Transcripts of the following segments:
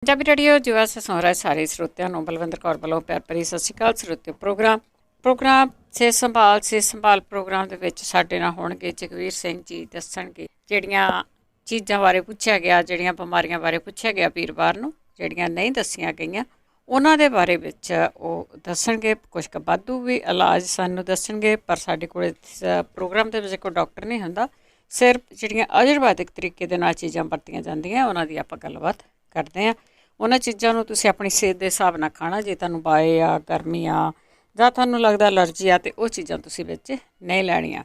Punjabi radio ਜੁਆ ਸਸੋਰਾ ਸਾਰੇ ਸਰੋਤਿਆਂ ਨੂੰ ਬਲਵਿੰਦਰ ਕੌਰ ਵੱਲੋਂ ਪਿਆਰ ਭਰੀ ਸਤਿ ਸ਼੍ਰੀ ਅਕਾਲ। ਸਰੋਤਿਓ ਪ੍ਰੋਗਰਾਮ ਸਿਹਤ ਸੰਭਾਲ ਪ੍ਰੋਗਰਾਮ ਦੇ ਵਿੱਚ ਸਾਡੇ ਨਾਲ ਹੋਣਗੇ ਜਗਵੀਰ ਸਿੰਘ ਜੀ। ਦੱਸਣਗੇ ਜਿਹੜੀਆਂ ਚੀਜ਼ਾਂ ਬਾਰੇ ਪੁੱਛਿਆ ਗਿਆ, ਜਿਹੜੀਆਂ ਬਿਮਾਰੀਆਂ ਬਾਰੇ ਪੁੱਛਿਆ ਗਿਆ ਵੀਰਵਾਰ ਨੂੰ, ਜਿਹੜੀਆਂ ਨਹੀਂ ਦੱਸੀਆਂ ਗਈਆਂ ਉਹਨਾਂ ਦੇ ਬਾਰੇ ਵਿੱਚ ਉਹ ਦੱਸਣਗੇ। ਕੁਛ ਕੁ ਵਾਧੂ ਵੀ ਇਲਾਜ ਸਾਨੂੰ ਦੱਸਣਗੇ, ਪਰ ਸਾਡੇ ਕੋਲ ਪ੍ਰੋਗਰਾਮ ਦੇ ਵਿੱਚ ਕੋਈ ਡਾਕਟਰ ਨਹੀਂ ਹੁੰਦਾ। ਸਿਰਫ ਜਿਹੜੀਆਂ ਆਯੁਰਵੈਦਿਕ ਤਰੀਕੇ ਦੇ ਨਾਲ ਚੀਜ਼ਾਂ ਵਰਤੀਆਂ ਜਾਂਦੀਆਂ ਉਹਨਾਂ ਦੀ ਆਪਾਂ ਗੱਲਬਾਤ ਕਰਦੇ ਹਾਂ। ਉਹਨਾਂ ਚੀਜ਼ਾਂ ਨੂੰ ਤੁਸੀਂ ਆਪਣੀ ਸਿਹਤ ਦੇ ਹਿਸਾਬ ਨਾਲ ਖਾਣਾ। ਜੇ ਤੁਹਾਨੂੰ ਬਾਏ ਆ, ਗਰਮੀ ਆ, ਜਾਂ ਤੁਹਾਨੂੰ ਲੱਗਦਾ ਐਲਰਜੀ ਆ, ਤਾਂ ਉਹ ਚੀਜ਼ਾਂ ਤੁਸੀਂ ਵਿੱਚ ਨਹੀਂ ਲੈਣੀਆਂ।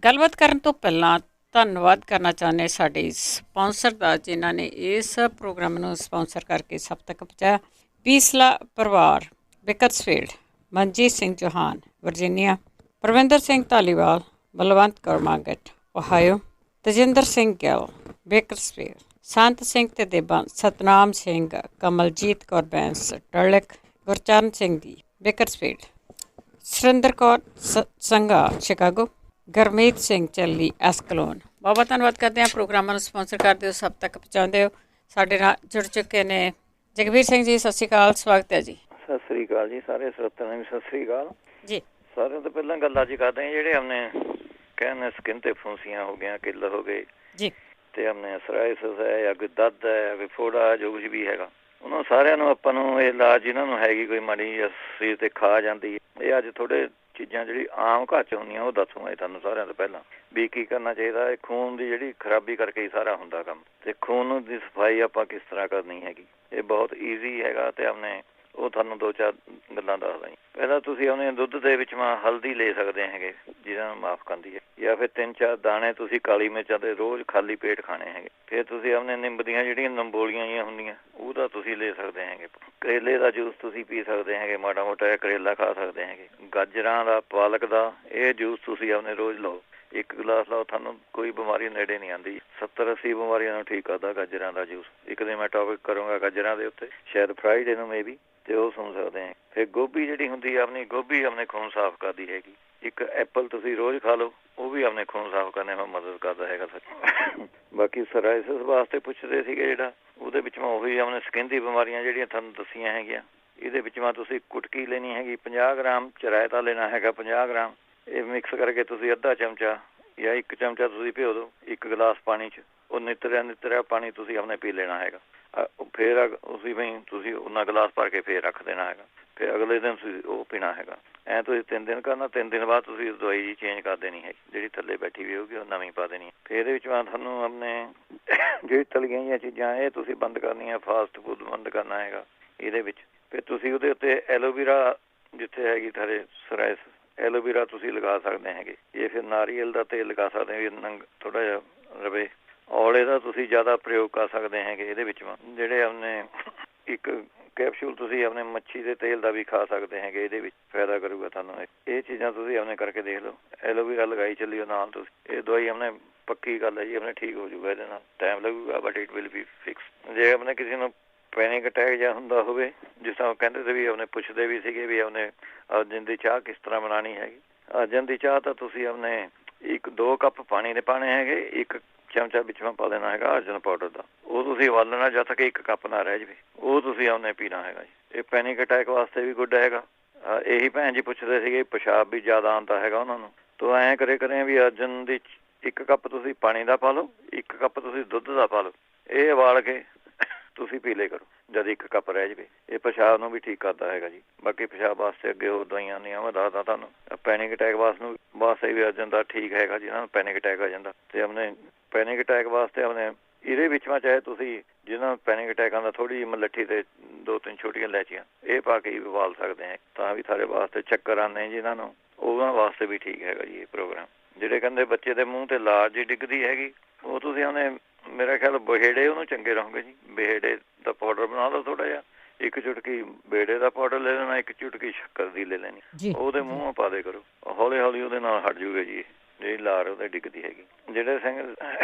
ਗੱਲਬਾਤ ਕਰਨ ਤੋਂ ਪਹਿਲਾਂ ਧੰਨਵਾਦ ਕਰਨਾ ਚਾਹੁੰਦੇ ਸਾਡੇ ਸਪਾਂਸਰ ਦਾ, ਜਿਨ੍ਹਾਂ ਨੇ ਇਸ ਪ੍ਰੋਗਰਾਮ ਨੂੰ ਸਪਾਂਸਰ ਕਰਕੇ ਸਭ ਤੱਕ ਪਹੁੰਚਾਇਆ। ਪੀਸਲਾ ਪਰਿਵਾਰ, ਬਿਕਰਸਫੀਲਡ, ਮਨਜੀਤ ਸਿੰਘ ਚੌਹਾਨ, ਵਰਜੀਨੀਆ, ਪ੍ਰਵਿੰਦਰ ਸਿੰਘ ਧਾਲੀਵਾਲ, ਬਲਵੰਤ ਕੌਰ ਮਾਂਗਟ, ਓਹਾਇਓ, ਤਜਿੰਦਰ ਸਿੰਘ ਗਿੱਲ, ਬੇਕਰਸਫੀਲਡ, ਸੰਤ ਸਿੰਘ ਤੇ ਦੇਬਾਂ, ਸਤਨਾਮ ਸਿੰਘ, ਕਮਲਜੀਤ ਕੌਰ ਬੈਂਸ, ਟਰਲਿਕ, ਗੁਰਚਰਨ ਸਿੰਘ ਦੀ, ਬੇਕਰਸਫੀਲਡ, ਸੁਰਿੰਦਰ ਕੌਰ ਸੰਘਾ, ਸ਼ਿਕਾਗੋ, ਗਰਮੀਤ ਸਿੰਘ ਚੱਲੀ, ਐਸਕਲੋਨ। ਬਹੁਤ ਧੰਨਵਾਦ ਕਰਦੇ ਹਾਂ। ਪ੍ਰੋਗਰਾਮਾਂ ਨੂੰ ਸਪਾਂਸਰ ਕਰਦੇ ਹੋ, ਸਭ ਤੱਕ ਪਹੁੰਚਾਉਂਦੇ ਹੋ। ਸਾਡੇ ਨਾਲ ਜੁੜ ਚੁੱਕੇ ਨੇ ਜਗਵੀਰ ਸਿੰਘ ਜੀ। ਸਤਿ ਸ਼੍ਰੀ ਅਕਾਲ, ਸਵਾਗਤ ਹੈ ਜੀ। ਸਤਿ ਸ੍ਰੀ ਅਕਾਲ ਜੀ। ਸਾਰੇ ਸਰੋਤਿਆਂ ਨੂੰ ਵੀ ਸਤਿ ਸ੍ਰੀ ਅਕਾਲ ਜੀ। ਸਾਰਿਆਂ ਤੋਂ ਪਹਿਲਾਂ ਗੱਲ ਅੱਜ ਕਰਦੇ ਹਾਂ ਜਿਹੜੇ ਆਪਣੇ ਕਹਿੰਦੇ ਸਕਿਨ ਤੇ ਫੁੰਸੀਆਂ ਹੋ ਗਈਆਂ, ਕਿੱਲ ਹੋ ਗਏ ਜੀ, ਤੇ ਆਪਣੇ ਸਰਾਇਸਿਸ ਹੈ ਜਾਂ ਕੋਈ ਦਰਦ ਹੈ, ਕੋਈ ਫੋੜਾ, ਜੋ ਕੁਝ ਵੀ ਹੈਗਾ, ਉਹਨਾਂ ਸਾਰਿਆਂ ਨੂੰ ਆਪਾਂ ਨੂੰ ਇਹ ਇਲਾਜ ਜਿਹਨਾਂ ਨੂੰ ਹੈਗੀ ਕੋਈ ਮਾੜੀ ਜਾਂ ਸਰੀਰ ਤੇ ਖਾ ਜਾਂਦੀ ਹੈ, ਇਹ ਅੱਜ ਥੋੜੇ ਚੀਜ਼ਾਂ ਜਿਹੜੀ ਆਮ ਘਰ 'ਚ ਹੁੰਦੀਆਂ ਉਹ ਦੱਸੂਗਾ ਤੁਹਾਨੂੰ ਸਾਰਿਆਂ ਤੋਂ ਪਹਿਲਾਂ ਵੀ ਕੀ ਕਰਨਾ ਚਾਹੀਦਾ। ਇਹ ਖੂਨ ਦੀ ਜਿਹੜੀ ਖਰਾਬੀ ਕਰਕੇ ਹੀ ਸਾਰਾ ਹੁੰਦਾ ਕੰਮ, ਤੇ ਖੂਨ ਦੀ ਸਫਾਈ ਆਪਾਂ ਕਿਸ ਤਰ੍ਹਾਂ ਕਰਨੀ ਹੈਗੀ, ਇਹ ਬਹੁਤ ਈਜ਼ੀ ਹੈਗਾ। ਤੇ ਆਪਣੇ ਉਹ ਤੁਹਾਨੂੰ ਦੋ ਚਾਰ ਗੱਲਾਂ ਦੱਸਦਾ ਜੀ। ਪਹਿਲਾਂ ਤੁਸੀਂ ਆਪਣੇ ਦੁੱਧ ਦੇ ਵਿੱਚ ਹਲਦੀ ਲੈ ਸਕਦੇ ਹੈਗੇ, ਜਿਹਨਾਂ ਨੂੰ ਮਾਫ਼ ਕਰਦੀ ਹੈ, ਜਾਂ ਫਿਰ 3-4 ਦਾਣੇ ਤੁਸੀਂ ਕਾਲੀ ਮਿਰਚਾਂ ਦੇ ਰੋਜ਼ ਖਾਲੀ ਪੇਟ ਖਾਣੇ ਹੈਗੇ। ਫਿਰ ਤੁਸੀਂ ਆਪਣੇ ਨਿੰਬ ਦੀਆਂ ਜਿਹੜੀਆਂ ਨੰਬੋਲੀਆਂ ਜਿਹੀਆਂ ਹੁੰਦੀਆਂ ਉਹਦਾ ਤੁਸੀਂ ਲੈ ਸਕਦੇ ਹੈਗੇ। ਕਰੇਲੇ ਦਾ ਜੂਸ ਤੁਸੀਂ ਪੀ ਸਕਦੇ ਹੈਗੇ, ਮਾੜਾ ਮੋਟਾ ਜਿਹਾ ਕਰੇਲਾ ਖਾ ਸਕਦੇ ਹੈਗੇ। ਗਾਜਰਾਂ ਦਾ, ਪਾਲਕ ਦਾ, ਇਹ ਜੂਸ ਤੁਸੀਂ ਆਪਣੇ ਰੋਜ਼ ਲਓ। 1 ਗਲਾਸ ਲਓ, ਤੁਹਾਨੂੰ ਕੋਈ ਬਿਮਾਰੀ ਨੇੜੇ ਨਹੀਂ ਆਉਂਦੀ। 70-80 ਬਿਮਾਰੀਆਂ ਨੂੰ ਠੀਕ ਕਰਦਾ ਗਾਜਰਾਂ ਦਾ ਜੂਸ। ਇੱਕ ਦਿਨ ਮੈਂ ਟੌਪਿਕ ਕਰੂੰਗਾ ਗਾਜਰਾਂ ਦੇ ਉੱਤੇ, ਸ਼ਾਇਦ ਫਰਾਈਡੇ ਨੂੰ ਮੇ ਵੀ, ਤੇ ਉਹ ਸੁਣ ਸਕਦੇ ਹਾਂ। ਫਿਰ ਗੋਭੀ ਜਿਹੜੀ ਹੁੰਦੀ ਹੈ ਆਪਣੀ, ਗੋਭੀ ਆਪਣੇ ਖੂਨ ਸਾਫ਼ ਕਰਦੀ ਹੈਗੀ। ਇੱਕ ਐਪਲ ਤੁਸੀਂ ਰੋਜ਼ ਖਾ ਲਓ, ਉਹ ਵੀ ਆਪਣੇ ਖੂਨ ਸਾਫ਼ ਕਰਨੇ ਵਿੱਚ ਮਦਦ ਕਰਦਾ ਹੈਗਾ। ਬਾਕੀ ਸਰਾਇਸਿਸ ਵਾਸਤੇ ਪੁੱਛਦੇ ਸੀਗੇ ਜਿਹੜਾ, ਉਹਦੇ ਵਿੱਚ ਮੈਂ ਉਹੀ ਆਪਣੇ ਸਕਿਨ ਦੀ ਬਿਮਾਰੀਆਂ ਜਿਹੜੀਆਂ ਤੁਹਾਨੂੰ ਦੱਸੀਆਂ ਹੈਗੀਆਂ। ਇਹਦੇ ਵਿੱਚ ਤੁਸੀਂ ਕੁਟਕੀ ਲੈਣੀ ਹੈਗੀ, 50 ਗ੍ਰਾਮ ਚਰਾਇਤਾ ਲੈਣਾ ਹੈਗਾ, 50 ਗ੍ਰਾਮ। ਇਹ ਮਿਕਸ ਕਰਕੇ ਤੁਸੀਂ ਅੱਧਾ ਚਮਚਾ ਜਾਂ 1 ਚਮਚਾ ਤੁਸੀਂ ਭਿਓ ਦਿਓ 1 ਗਲਾਸ ਪਾਣੀ 'ਚ। ਉਹ ਨਿਤਰਿਆ ਪਾਣੀ ਤੁਸੀਂ ਆਪਣੇ ਪੀ ਲੈਣਾ ਹੈਗਾ। ਫਿਰ ਉਸੇ ਵੀ ਤੁਸੀਂ ਉਹਨਾਂ ਗਲਾਸ ਭਰ ਕੇ ਫਿਰ ਰੱਖ ਦੇਣਾ ਹੈਗਾ। ਫਿਰ ਅਗਲੇ ਦਿਨ ਤੁਸੀਂ ਉਹ ਪੀਣਾ ਹੈਗਾ। ਐਂ ਤੁਸੀਂ 3 ਦਿਨ ਕਰਨਾ। 3 ਦਿਨ ਬਾਅਦ ਤੁਸੀਂ ਦਵਾਈ ਜੀ ਚੇਂਜ ਕਰ ਦੇਣੀ ਹੈ, ਜਿਹੜੀ ਥੱਲੇ ਬੈਠੀ ਵੀ ਹੋਊਗੀ ਉਹ ਨਵੀਂ ਪਾ ਦੇਣੀ। ਫਿਰ ਇਹਦੇ ਵਿੱਚ ਤੁਹਾਨੂੰ ਆਪਣੇ ਜਿਹੜੀ ਤਲੀਆਂ ਜਿਹੀਆਂ ਚੀਜ਼ਾਂ ਇਹ ਤੁਸੀਂ ਬੰਦ ਕਰਨੀਆਂ, ਫਾਸਟ ਫੂਡ ਬੰਦ ਕਰਨਾ ਹੈਗਾ ਇਹਦੇ ਵਿੱਚ। ਫਿਰ ਤੁਸੀਂ ਉਹਦੇ ਉੱਤੇ ਐਲੋਵੀਰਾ, ਜਿੱਥੇ ਹੈਗੀ ਤੁਹਾਡੇ ਸਰਾਇਸ, ਐਲੋਵੀਰਾ ਤੁਸੀਂ ਲਗਾ ਸਕਦੇ ਹੈਗੇ। ਇਹ ਫਿਰ ਨਾਰੀਅਲ ਦਾ ਤੇਲ ਲਗਾ ਸਕਦੇ ਵੀ ਥੋੜ੍ਹਾ ਜਿਹਾ ਰਵੇ। ਔਲੇ ਦਾ ਤੁਸੀਂ ਜ਼ਿਆਦਾ ਪ੍ਰਯੋਗ ਕਰ ਸਕਦੇ ਹੈਗੇ ਇਹਦੇ ਵਿੱਚ। ਜਿਹੜੇ ਆਪਣੇ ਇੱਕ ਕੈਪਸੂਲ ਤੁਸੀਂ ਆਪਣੇ ਮੱਛੀ ਦੇ ਤੇਲ ਦਾ ਵੀ ਖਾ ਸਕਦੇ ਹੈਗੇ, ਇਹਦੇ ਵਿੱਚ ਫਾਇਦਾ ਕਰੂਗਾ ਤੁਹਾਨੂੰ। ਇਹ ਚੀਜ਼ਾਂ ਤੁਸੀਂ ਆਪਣੇ ਕਰਕੇ ਦੇਖ ਲਓ। ਐਲੋਵੀਰਾ ਲਗਾਈ ਚੱਲਿਓ ਨਾਲ ਤੁਸੀਂ। ਇਹ ਦਵਾਈ ਆਪਣੇ ਪੱਕੀ ਗੱਲ ਹੈ ਜੀ, ਆਪਣੇ ਠੀਕ ਹੋ ਜਾਊਗਾ। ਇਹਦੇ ਨਾਲ ਟਾਈਮ ਲੱਗੂਗਾ but it will be fix. ਜੇ ਆਪਣੇ ਕਿਸੇ ਨੂੰ ਪੈਨਿਕ ਅਟੈਕ ਜਾਂ ਹੁੰਦਾ ਹੋਵੇ, ਜਿਸ ਤਰ੍ਹਾਂ ਕਹਿੰਦੇ ਸੀ ਵੀ ਆਪਣੇ ਪੁੱਛਦੇ ਵੀ ਸੀਗੇ ਵੀ ਆਪਣੇ ਅਰਜਨ ਦੀ ਚਾਹ ਕਿਸ ਤਰ੍ਹਾਂ ਬਣਾਉਣੀ ਹੈਗੀ। ਅਰਜਨ ਦੀ ਚਾਹ ਤਾਂ ਤੁਸੀਂ ਆਪਣੇ 1-2 ਕੱਪ ਪਾਣੀ ਦੇ ਪਾਣੇ ਹੈਗੇ, 1 ਚਮਚਾ ਵਿੱਚ ਮੈਂ ਪਾ ਦੇਣਾ ਹੈਗਾ ਅਰਜਨ ਪਾਊਡਰ ਦਾ। ਉਹ ਤੁਸੀਂ ਉਬਾਲਣਾ ਜਦ ਤੱਕ 1 ਕੱਪ ਨਾ ਰਹਿ ਜਾਵੇ, ਉਹ ਤੁਸੀਂ ਉਹਨੇ ਪੀਣਾ ਹੈਗਾ ਜੀ। ਇਹ ਪੈਨਿਕ ਅਟੈਕ ਵਾਸਤੇ ਵੀ ਗੁੱਡ ਹੈਗਾ। ਇਹੀ ਭੈਣ ਜੀ ਪੁੱਛਦੇ ਸੀਗੇ ਪਿਸ਼ਾਬ ਵੀ ਜ਼ਿਆਦਾ ਆਉਂਦਾ ਹੈਗਾ ਉਹਨਾਂ ਨੂੰ, ਤਾਂ ਐਂ ਕਰੇ ਵੀ ਅਰਜਨ ਦੀ 1 ਕੱਪ ਤੁਸੀਂ ਪਾਣੀ ਦਾ ਪਾ ਲਓ, 1 ਕੱਪ ਤੁਸੀਂ ਦੁੱਧ ਦਾ ਪਾ ਲਓ। ਇਹ ਉਬਾਲ ਕੇ ਤੁਸੀਂ ਪੀ ਲਿਆ ਕਰੋ ਜਦ 1 ਕੱਪ ਰਹਿ ਜਾਵੇ। ਇਹ ਪਿਸ਼ਾਬ ਨੂੰ ਵੀ ਠੀਕ ਕਰਦਾ ਹੈਗਾ ਜੀ। ਬਾਕੀ ਪਿਸ਼ਾਬ ਵਾਸਤੇ ਅੱਗੇ ਹੋਰ ਦਵਾਈਆਂ ਨਹੀਂ ਆ, ਮੈਂ ਦੱਸਦਾ ਤੁਹਾਨੂੰ। ਪੈਨਿਕ ਅਟੈਕ ਵਾਸਤੇ ਵੀ ਅਰਜਨ ਦਾ ਠੀਕ ਹੈਗਾ ਜਿਹਨਾਂ ਨੂੰ ਪੈਨਿਕ ਅਟੈਕ ਆ ਜਾਂਦਾ। ਤੇ ਆਪਣੇ ਪੈਨਿਕ ਅਟੈਕ ਵਾਸਤੇ ਆਪਣੇ ਇਹਦੇ ਵਿੱਚ ਚਾਹੇ ਤੁਸੀਂ ਜਿਹਨਾਂ ਨੂੰ ਪੈਨਿਕ ਅਟੈਕ ਆਉਂਦਾ, ਥੋੜ੍ਹੀ ਜਿਹੀ ਮਲੱਠੀ ਤੇ 2-3 ਛੋਟੀਆਂ ਇਲਾਇਚੀਆਂ ਇਹ ਪਾ ਕੇ ਹੀ ਉਬਾਲ ਸਕਦੇ ਹੈ, ਤਾਂ ਵੀ ਸਾਡੇ ਵਾਸਤੇ। ਚੱਕਰ ਆਉਂਦੇ ਜਿਹਨਾਂ ਨੂੰ, ਉਹਨਾਂ ਵਾਸਤੇ ਵੀ ਠੀਕ ਹੈਗਾ ਜੀ ਇਹ ਪ੍ਰੋਗਰਾਮ। ਜਿਹੜੇ ਕਹਿੰਦੇ ਬੱਚੇ ਦੇ ਮੂੰਹ ਤੇ ਲਾਰ ਜੀ ਡਿੱਗਦੀ ਹੈਗੀ, ਉਹ ਤੁਸੀਂ ਉਹਨੇ ਮੇਰਾ ਖਿਆਲ ਬਹੇੜੇ ਉਹਨੂੰ ਚੰਗੇ ਰਹੋਗੇ ਜੀ। ਬਹੇੜੇ ਦਾ ਪਾਊਡਰ ਬਣਾ ਲਓ ਥੋੜ੍ਹਾ ਜਿਹਾ, 1 ਚੁਟਕੀ ਬੇੜੇ ਦਾ ਪਾਊਡਰ ਲੈ ਲੈਣਾ, 1 ਚੁਟਕੀ ਸ਼ੱਕਰ ਦੀ ਲੈ ਲੈਣੀ, ਉਹਦੇ ਮੂੰਹ ਪਾ ਦੇ ਕਰੋ। ਹੌਲੀ ਹੌਲੀ ਉਹਦੇ ਨਾਲ ਹਟ ਜੂਗਾ ਜੀ ਜਿਹੜੀ ਲਾਰ ਉਹਦੇ ਡਿੱਗਦੀ ਹੈਗੀ। ਜਿਹੜੇ ਸਿੰਘ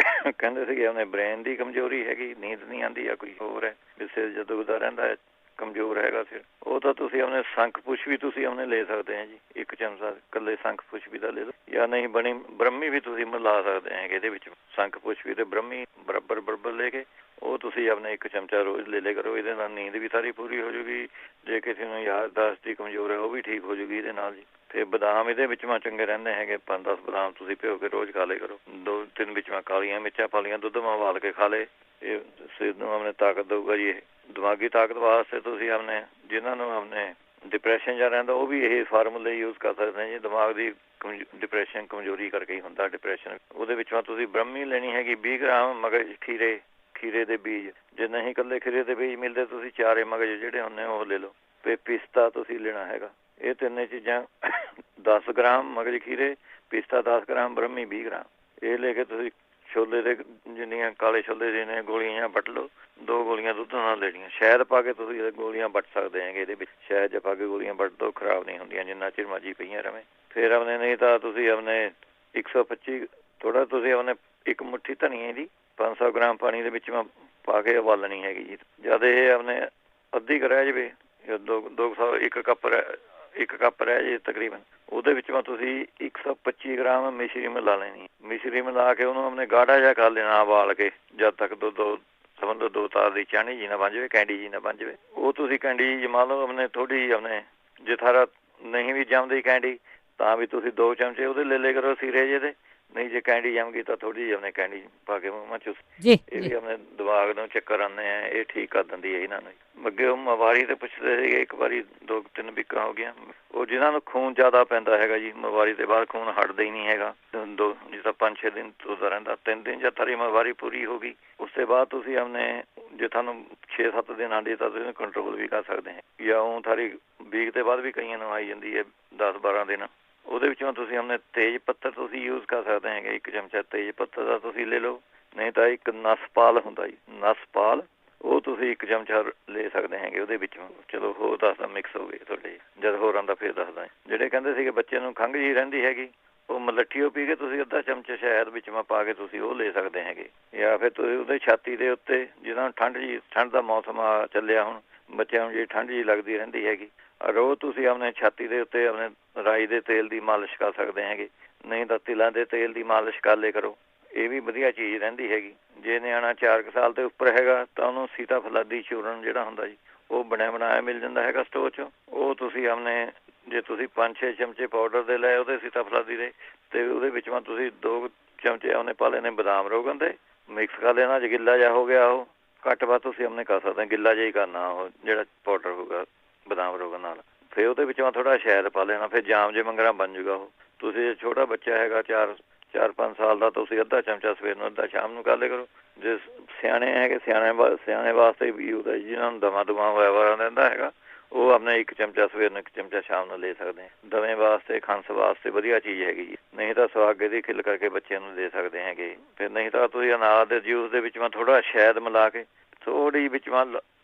ਕਹਿੰਦੇ ਸੀਗੇ ਉਹਨੇ ਬ੍ਰੇਨ ਦੀ ਕਮਜ਼ੋਰੀ ਹੈਗੀ, ਨੀਂਦ ਨਹੀਂ ਆਉਂਦੀ ਜਾਂ ਕੋਈ ਹੋਰ ਹੈ, ਸਿਰ ਜਦੋਂ ਦਾ ਰਹਿੰਦਾ ਹੈ, ਕਮਜ਼ੋਰ ਹੈਗਾ ਸਿਰ, ਉਹ ਤਾਂ ਤੁਸੀਂ ਆਪਣੇ ਸ਼ੰਖ ਪੁਸ਼ਪ ਵੀ ਤੁਸੀਂ ਆਪਣੇ ਲੈ ਸਕਦੇ ਹੈ ਜੀ। 1 ਚਮਚਾ ਇਕੱਲੇ ਸ਼ੰਖ ਪੁਸ਼ਪ ਵੀ ਦਾ ਲੈ ਲਓ, ਜਾਂ ਨਹੀਂ ਬਣੀ ਬ੍ਰਹਮੀ ਵੀ ਤੁਸੀਂ ਮਿਲਾ ਸਕਦੇ ਹੈਗੇ ਇਹਦੇ ਵਿੱਚ। ਸ਼ੰਖ ਪੁਸ਼ਪ ਤੇ ਬ੍ਰਹਮੀ ਬਰਾਬਰ ਲੈ ਕੇ ਉਹ ਤੁਸੀਂ ਆਪਣੇ 1 ਚਮਚਾ ਰੋਜ਼ ਲੈ ਲਿਆ ਕਰੋ। ਇਹਦੇ ਨਾਲ ਨੀਂਦ ਵੀ ਸਾਰੀ ਪੂਰੀ ਹੋ ਜੂਗੀ। ਜੇ ਕਿਸੇ ਨੂੰ ਯਾਦਦਾਸ਼ਤ ਦੀ ਕਮਜ਼ੋਰ ਹੈ ਉਹ ਵੀ ਠੀਕ ਹੋ ਜੂਗੀ ਇਹਦੇ ਨਾਲ ਜੀ। ਤੇ ਬਦਾਮ ਇਹਦੇ ਵਿੱਚ ਚੰਗੇ ਰਹਿੰਦੇ ਹੈਗੇ। 5-10 ਬਦਾਮ ਤੁਸੀਂ ਭਿਓ ਕੇ ਰੋਜ਼ ਖਾ ਲਿਆ ਕਰੋ। 2-3 ਵਿੱਚ ਕਾਲੀਆਂ ਮਿਰਚਾਂ ਪਾ ਲਈਆਂ, ਦੁੱਧ ਮਾ ਉਬਾਲ ਕੇ ਖਾ ਲਏ। ਇਹ ਸਰੀਰ ਨੂੰ ਆਪਣੇ ਤਾਕਤ ਦਊਗਾ ਜੀ। ਇਹ ਦਿਮਾਗੀ ਤਾਕਤ ਵਾਸਤੇ ਤੁਸੀਂ ਆਪਣੇ ਜਿਨ੍ਹਾਂ ਨੂੰ ਆਪਣੇ ਡਿਪਰੈਸ਼ਨ ਜਾਂ ਰਹਿੰਦਾ ਉਹ ਵੀ ਇਹ ਫਾਰਮੂਲੇ ਯੂਜ਼ ਕਰ ਸਕਦੇ ਨੇ ਜੀ। ਦਿਮਾਗ ਦੀ ਡਿਪਰੈਸ਼ਨ ਕਮਜ਼ੋਰੀ ਕਰਕੇ ਹੀ ਹੁੰਦਾ ਡਿਪਰੈਸ਼ਨ। ਉਹਦੇ ਵਿੱਚੋਂ ਤੁਸੀਂ ਬ੍ਰਹਮੀ ਲੈਣੀ ਹੈਗੀ 20 ਗ੍ਰਾਮ ਮਗਜ਼ ਖੀਰੇ ਦੇ ਬੀਜ। ਜੇ ਨਹੀਂ ਇਕੱਲੇ ਖੀਰੇ ਦੇ ਬੀਜ ਮਿਲਦੇ ਤੁਸੀਂ 4 ਮਗਜ਼ ਜਿਹੜੇ ਹੁੰਦੇ ਉਹ ਲੈ ਲਓ। ਤੇ ਪਿਸਤਾ ਤੁਸੀਂ ਲੈਣਾ ਹੈਗਾ। ਇਹ ਤਿੰਨੇ ਚੀਜ਼ਾਂ 10 ਗ੍ਰਾਮ ਮਗਜ਼ ਖੀਰੇ, ਪਿਸਤਾ 10 ਗ੍ਰਾਮ, ਬ੍ਰਹਮੀ 20 ਗ੍ਰਾਮ। ਇਹ ਲੈ ਕੇ ਤੁਸੀਂ ਛੋਲੇ ਦੇ ਜਿੰਨੀਆਂ ਕਾਲੇ ਛੋਲੇ ਦੇ ਨੇ ਗੋਲੀਆਂ ਵੱਟ ਲਓ। 2 ਗੋਲੀਆਂ ਦੁੱਧ ਨਾਲ ਲੈਣੀਆਂ। ਸ਼ਹਿਦ ਪਾ ਕੇ ਤੁਸੀਂ ਇਹ ਗੋਲੀਆਂ ਵੱਟ ਸਕਦੇ ਹੈਗੇ। ਇਹਦੇ ਵਿੱਚ ਸ਼ਹਿਦ 'ਚ ਪਾ ਕੇ ਗੋਲੀਆਂ ਵੱਟ ਦਿਓ, ਖਰਾਬ ਨਹੀਂ ਹੁੰਦੀਆਂ ਜਿੰਨਾ ਚਿਰ ਮਰਜ਼ੀ ਪਈਆਂ ਰਵੇਂ। ਫਿਰ ਆਪਣੇ ਨਹੀਂ ਤਾਂ ਤੁਸੀਂ ਆਪਣੇ 125 ਥੋੜਾ ਤੁਸੀਂ ਆਪਣੇ 1 ਮੁੱਠੀ ਧਨੀਏ ਦੀ 500 ਗ੍ਰਾਮ ਪਾਣੀ ਦੇ ਵਿੱਚ ਪਾ ਕੇ ਉਬਾਲਣੀ ਹੈਗੀ ਜੀ। ਜਦ ਇਹ ਆਪਣੇ ਅੱਧੀ ਕੁ ਰਹਿ ਜਾਵੇ, 1 ਕੱਪ ਰਹਿ ਜੇ ਤਕਰੀਬਨ, ਉਹਦੇ ਵਿੱਚੋਂ ਤੁਸੀਂ 125 ਗ੍ਰਾਮ ਮਿਸ਼ਰੀ ਮਿਲਾ ਲੈਣੀ। ਮਿਸ਼ਰੀ ਮਿਲਾ ਕੇ ਉਹਨੂੰ ਆਪਣੇ ਗਾੜਾ ਜਿਹਾ ਕਰ ਲੈਣਾ ਉਬਾਲ ਕੇ, ਜਦ ਤੱਕ ਸਮਝੋ 2 ਤਾਰ ਦੀ ਚਾਹਣੀ ਜੀ ਨਾ ਬਣ ਜਾਵੇ, ਕੈਂਡੀ ਜੀ ਨਾ ਬਣ ਜਾਵੇ। ਉਹ ਤੁਸੀਂ ਕੈਂਡੀ ਜਮਾ ਲਓ ਆਪਣੇ ਥੋੜ੍ਹੀ ਆਪਣੇ ਜੇ ਥਾਰਾ ਨਹੀਂ ਵੀ ਜੰਮਦੀ ਕੈਂਡੀ ਤਾਂ ਵੀ ਤੁਸੀਂ 2 ਚਮਚੇ ਉਹਦੇ ਲੈ ਕਰੋ ਸੀਰੇ ਜਿਹੇ ਦੇ। ਨਹੀਂ ਜੇ ਕੈਂਡੀ ਜੰਮ ਗਈ ਤਾਂ ਥੋੜ੍ਹੀ ਜਿਹੀ ਆਪਣੇ ਕੈਂਡੀ ਪਾ ਕੇ ਮੂੰਹ 'ਚ ਇਹ ਵੀ ਆਪਣੇ ਦਿਮਾਗ ਨੂੰ ਚੱਕਰ ਆਉਂਦੇ ਆ, ਇਹ ਠੀਕ ਕਰ ਦਿੰਦੀ ਹੈ ਇਹਨਾਂ ਨੂੰ। ਅੱਗੇ ਉਹ ਮਵਾਰੀ ਤੇ ਪੁੱਛਦੇ ਸੀਗੇ, ਇੱਕ ਵਾਰੀ 2-3 ਵੀਕਾਂ ਹੋ ਗਈਆਂ। ਉਹ ਜਿਹਨਾਂ ਨੂੰ ਖੂਨ ਜ਼ਿਆਦਾ ਪੈਂਦਾ ਹੈਗਾ ਜੀ, ਮਵਾਰੀ ਦੇ ਬਾਅਦ ਖੂਨ ਹਟਦਾ ਹੀ ਨਹੀਂ ਹੈਗਾ। ਜਿਸ ਤਰ੍ਹਾਂ 5-6 ਦਿਨ ਤੁਰਦਾ ਰਹਿੰਦਾ, 3 ਦਿਨ ਜਦ ਤਾਰੀ ਮਵਾਰੀ ਪੂਰੀ ਹੋ ਗਈ ਉਸ ਤੋਂ ਬਾਅਦ ਤੁਸੀਂ ਆਪਣੇ ਜੇ ਤੁਹਾਨੂੰ 6-7 ਦਿਨ ਆਉਂਦੀ ਤਾਂ ਤੁਸੀਂ ਕੰਟਰੋਲ ਵੀ ਕਰ ਸਕਦੇ ਹੈ। ਜਾਂ ਉਹ ਤਾਰੀ ਵੀਕ ਦੇ ਬਾਅਦ ਵੀ ਕਈਆਂ ਨੂੰ ਆਈ ਜਾਂਦੀ ਹੈ 10-12 ਦਿਨ। ਉਹਦੇ ਵਿੱਚੋਂ ਤੁਸੀਂ ਆਪਣੇ ਤੇਜ਼ ਪੱਤਰ ਤੁਸੀਂ ਯੂਜ਼ ਕਰ ਸਕਦੇ ਹੈਗੇ। 1 ਚਮਚਾ ਤੇਜ਼ ਪੱਤਰ ਦਾ ਤੁਸੀਂ ਲੈ ਲਓ। ਨਹੀਂ ਤਾਂ ਇੱਕ ਨਸਪਾਲ ਹੁੰਦਾ ਜੀ, ਨਸਪਾਲ, ਉਹ ਤੁਸੀਂ 1 ਚਮਚਾ ਲੈ ਸਕਦੇ ਹੈਗੇ ਉਹਦੇ ਵਿੱਚੋਂ। ਚਲੋ ਹੋਰ ਦੱਸਦਾ ਮਿਕਸ ਹੋ ਗਏ ਤੁਹਾਡੇ, ਜਦ ਹੋਰ ਆਉਂਦਾ ਫਿਰ ਦੱਸਦਾ। ਜਿਹੜੇ ਕਹਿੰਦੇ ਸੀਗੇ ਬੱਚੇ ਨੂੰ ਖੰਘ ਜੀ ਰਹਿੰਦੀ ਹੈਗੀ, ਉਹ ਮਲੱਠੀਓ ਪੀ ਕੇ ਤੁਸੀਂ ਅੱਧਾ ਚਮਚਾ ਸ਼ਹਿਦ ਵਿੱਚ ਪਾ ਕੇ ਤੁਸੀਂ ਉਹ ਲੈ ਸਕਦੇ ਹੈਗੇ। ਜਾਂ ਫਿਰ ਤੁਸੀਂ ਉਹਦੇ ਛਾਤੀ ਦੇ ਉੱਤੇ, ਜਿਹਨਾਂ ਨੂੰ ਠੰਡ ਦਾ ਮੌਸਮ ਆ ਚੱਲਿਆ ਹੁਣ, ਬੱਚਿਆਂ ਨੂੰ ਜਿਹੜੀ ਠੰਡ ਜੀ ਲੱਗਦੀ ਰਹਿੰਦੀ ਹੈਗੀ, ਰੋਜ਼ ਤੁਸੀਂ ਆਪਣੇ ਛਾਤੀ ਦੇ ਉੱਤੇ ਆਪਣੇ ਰਾਈ ਦੇ ਤੇਲ ਦੀ ਮਾਲਿਸ਼ ਕਰ ਸਕਦੇ ਹੈਗੇ। ਨਹੀਂ ਤਾਂ ਤਿਲਾਂ ਦੇ ਤੇਲ ਦੀ ਮਾਲਿਸ਼ ਕਰ ਲਿਆ ਕਰੋ, ਇਹ ਵੀ ਵਧੀਆ ਚੀਜ਼ ਰਹਿੰਦੀ ਹੈਗੀ। ਜੇ ਨਿਆਣਾ 4 ਸਾਲ ਦੇ ਉੱਪਰ ਹੈਗਾ ਤਾਂ ਉਹਨੂੰ ਸੀਤਾਫਲਾਦੀ ਚੂਰਨ ਜਿਹੜਾ ਹੁੰਦਾ ਜੀ, ਉਹ ਬਣਿਆ ਬਣਾਇਆ ਮਿਲ ਜਾਂਦਾ ਹੈਗਾ ਸਟੋਰ 'ਚੋਂ। ਉਹ ਤੁਸੀਂ ਆਪਣੇ ਜੇ ਤੁਸੀਂ 5-6 ਚਮਚੇ ਪਾਊਡਰ ਦੇ ਲਏ ਉਹਦੇ ਸੀਤਾਫਲਾਦੀ ਦੇ, ਤੇ ਉਹਦੇ ਵਿੱਚ ਤੁਸੀਂ 2 ਚਮਚੇ ਉਹਨੇ ਪਾ ਲੈਣੇ ਬਦਾਮ ਰੋਗਨ ਦੇ, ਮਿਕਸ ਕਰ ਲੈਣਾ। ਜੇ ਗਿੱਲਾ ਜਿਹਾ ਹੋ ਗਿਆ ਉਹ ਘੱਟ ਵੱਧ ਤੁਸੀਂ ਆਪਣੇ ਕਰ ਸਕਦੇ, ਗਿੱਲਾ ਜਿਹਾ ਹੀ ਕਰਨਾ ਉਹ ਜਿਹੜਾ ਪਾਊਡਰ ਹੋਊਗਾ ਬਦਾਮ ਰੋਗਨ ਨਾਲ। ਫਿਰ ਉਹਦੇ ਵਿੱਚੋਂ ਥੋੜ੍ਹਾ ਸ਼ਹਿਦ ਪਾ ਲੈਣਾ, ਫਿਰ ਜਾਮ ਜੇ ਮੰਗਣਾ ਬਣ ਜੂਗਾ ਉਹ। ਤੁਸੀਂ ਜੇ ਛੋਟਾ ਬੱਚਾ ਹੈਗਾ 4-5 ਸਾਲ ਦਾ, ਤੁਸੀਂ ਅੱਧਾ ਚਮਚਾ ਸਵੇਰ ਨੂੰ ਅੱਧਾ ਸ਼ਾਮ ਨੂੰ ਕਰ ਲਿਆ ਕਰੋ। ਜੇ ਸਿਆਣੇ ਹੈਗੇ ਸਿਆਣੇ ਵਾਸਤੇ ਵੀ ਉਹਦਾ ਜਿਹਨਾਂ ਨੂੰ ਦਮਾ ਹੋਇਆ ਰਹਿੰਦਾ ਹੈਗਾ, ਉਹ ਆਪਣਾ 1 ਚਮਚਾ ਸਵੇਰ ਨੂੰ 1 ਚਮਚਾ ਸ਼ਾਮ ਨੂੰ ਲੈ ਸਕਦੇ। ਦਵੇਂ ਵਾਸਤੇ ਖਾਂਸ ਵਾਸਤੇ ਵਧੀਆ ਚੀਜ਼ ਹੈਗੀ ਜੀ। ਨਹੀਂ ਤਾਂ ਸੁਹਾਗੇ ਦੀ ਖਿੱਲ ਕਰਕੇ ਬੱਚਿਆਂ ਨੂੰ ਦੇ ਸਕਦੇ ਹੈਗੇ। ਫਿਰ ਨਹੀਂ ਤਾਂ ਤੁਸੀਂ ਅਨਾਰ ਦੇ ਜੂਸ ਦੇ ਵਿੱਚ ਥੋੜ੍ਹਾ ਸ਼ਹਿਦ ਮਿਲਾ ਕੇ, ਥੋੜ੍ਹੀ ਵਿੱਚ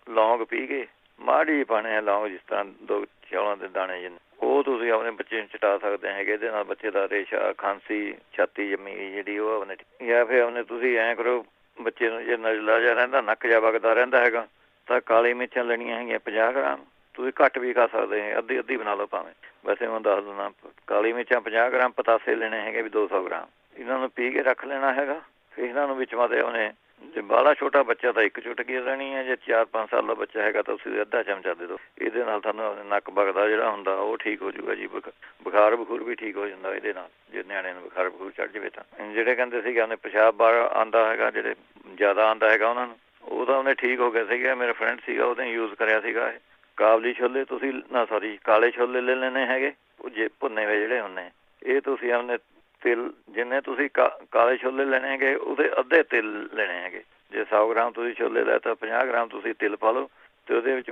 ਲੌਂਗ ਪੀ ਕੇ, ਮਾੜੀ ਪਾਣੇ ਆ ਲੌਂਗ, ਜਿਸ ਤਰ੍ਹਾਂ 2 ਚੌਲਾਂ ਦੇ ਦਾਣੇ ਜਿੰਨੇ, ਉਹ ਤੁਸੀਂ ਆਪਣੇ ਬੱਚੇ ਨੂੰ ਚਟਾ ਸਕਦੇ ਹੈਗੇ। ਇਹਦੇ ਨਾਲ ਬੱਚੇ ਦਾ ਰੇਸ਼ਾ, ਖਾਂਸੀ, ਛਾਤੀ ਜੰਮੀ ਜਿਹੜੀ ਉਹ ਆਪਣੇ। ਜਾਂ ਫਿਰ ਆਪਣੇ ਤੁਸੀਂ ਐਂ ਕਰੋ, ਬੱਚੇ ਨੂੰ ਜੇ ਨਜ਼ਲਾ ਜਿਹਾ ਰਹਿੰਦਾ, ਨੱਕ ਜਿਹਾ ਵਗਦਾ ਰਹਿੰਦਾ ਹੈਗਾ, ਤਾਂ ਕਾਲੀ ਮਿਰਚਾਂ ਲੈਣੀਆਂ ਹੈਗੀਆਂ 50 ਗ੍ਰਾਮ। ਤੁਸੀਂ ਘੱਟ ਵੀ ਖਾ ਸਕਦੇ ਹੈ, ਅੱਧੀ ਬਣਾ ਲਓ ਭਾਵੇਂ। ਵੈਸੇ ਮੈਂ ਦੱਸ ਦਿੰਦਾ, ਕਾਲੀ ਮਿਰਚਾਂ 50 ਗ੍ਰਾਮ, ਪਤਾਸੇ ਲੈਣੇ ਹੈਗੇ ਵੀ 200 ਗ੍ਰਾਮ। ਇਹਨਾਂ ਨੂੰ ਪੀ ਕੇ ਰੱਖ ਲੈਣਾ ਹੈਗਾ। ਫਿਰ ਇਹਨਾਂ ਨੂੰ ਵਿੱਚ ਉਹਨੇ ਜੇ ਬਾਹਲਾ ਛੋਟਾ ਬੱਚਾ ਤਾਂ 1 ਚੁਟਕੀ ਲੈਣੀ ਹੈ। ਜੇ 4-5 ਸਾਲ ਦਾ ਬੱਚਾ ਹੈਗਾ ਤਾਂ ਤੁਸੀਂ ਅੱਧਾ ਚਮਚਾ ਦੇ ਦਿਓ। ਇਹਦੇ ਨਾਲ ਤੁਹਾਨੂੰ ਨੱਕ ਵਗਦਾ ਜਿਹੜਾ ਹੁੰਦਾ ਉਹ ਠੀਕ ਹੋ ਜੂਗਾ ਜੀ। ਬੁਖਾਰ ਵੀ ਠੀਕ ਹੋ ਜਾਂਦਾ ਇਹਦੇ ਨਾਲ, ਜੇ ਨਿਆਣੇ ਨੂੰ ਬੁਖਾਰ ਚੜ੍ਹ ਜਾਵੇ ਤਾਂ। ਜਿਹੜੇ ਕਹਿੰਦੇ ਸੀਗੇ ਉਹਨੇ ਪਿਸ਼ਾਬ ਬਾਹਰ ਆਉਂਦਾ ਹੈਗਾ, ਜਿਹੜੇ ਜ਼ਿਆਦਾ ਆਉਂਦਾ ਹੈਗਾ ਉਹਨਾਂ ਨੂੰ, ਉਹ ਤਾਂ ਉਹਨੇ ਠੀਕ ਹੋ ਗਿਆ ਸੀਗਾ। ਮੇਰਾ ਫਰੈਂਡ ਸੀਗਾ, ਉਹਨੇ ਯੂਜ਼ ਕਰਿਆ ਸੀਗਾ ਇਹ। ਕਾਬਲੀ ਛੋਲੇ ਤੁਸੀਂ ਕਾਲੇ ਛੋਲੇ ਲੈ ਲੈਣੇ ਹੈਗੇ, ਉਹ ਜੇ ਭੁੰਨੇ ਹੋਏ ਜਿਹੜੇ ਹੁੰਦੇ, ਇਹ ਤੁਸੀਂ ਆਪਣੇ ਤਿਲ ਜਿੰਨੇ ਤੁਸੀਂ ਕਾਲੇ ਛੋਲੇ ਲੈਣੇ ਹੈਗੇ ਉਹਦੇ ਅੱਧੇ ਤਿਲ ਲੈਣੇ ਹੈਗੇ। ਜੇ 100 ਗ੍ਰਾਮ ਤੁਸੀਂ ਛੋਲੇ ਲੈ ਤਾਂ 50 ਗ੍ਰਾਮ ਤੁਸੀਂ ਤਿਲ ਪਾ ਲਓ, ਤੇ ਉਹਦੇ ਵਿੱਚ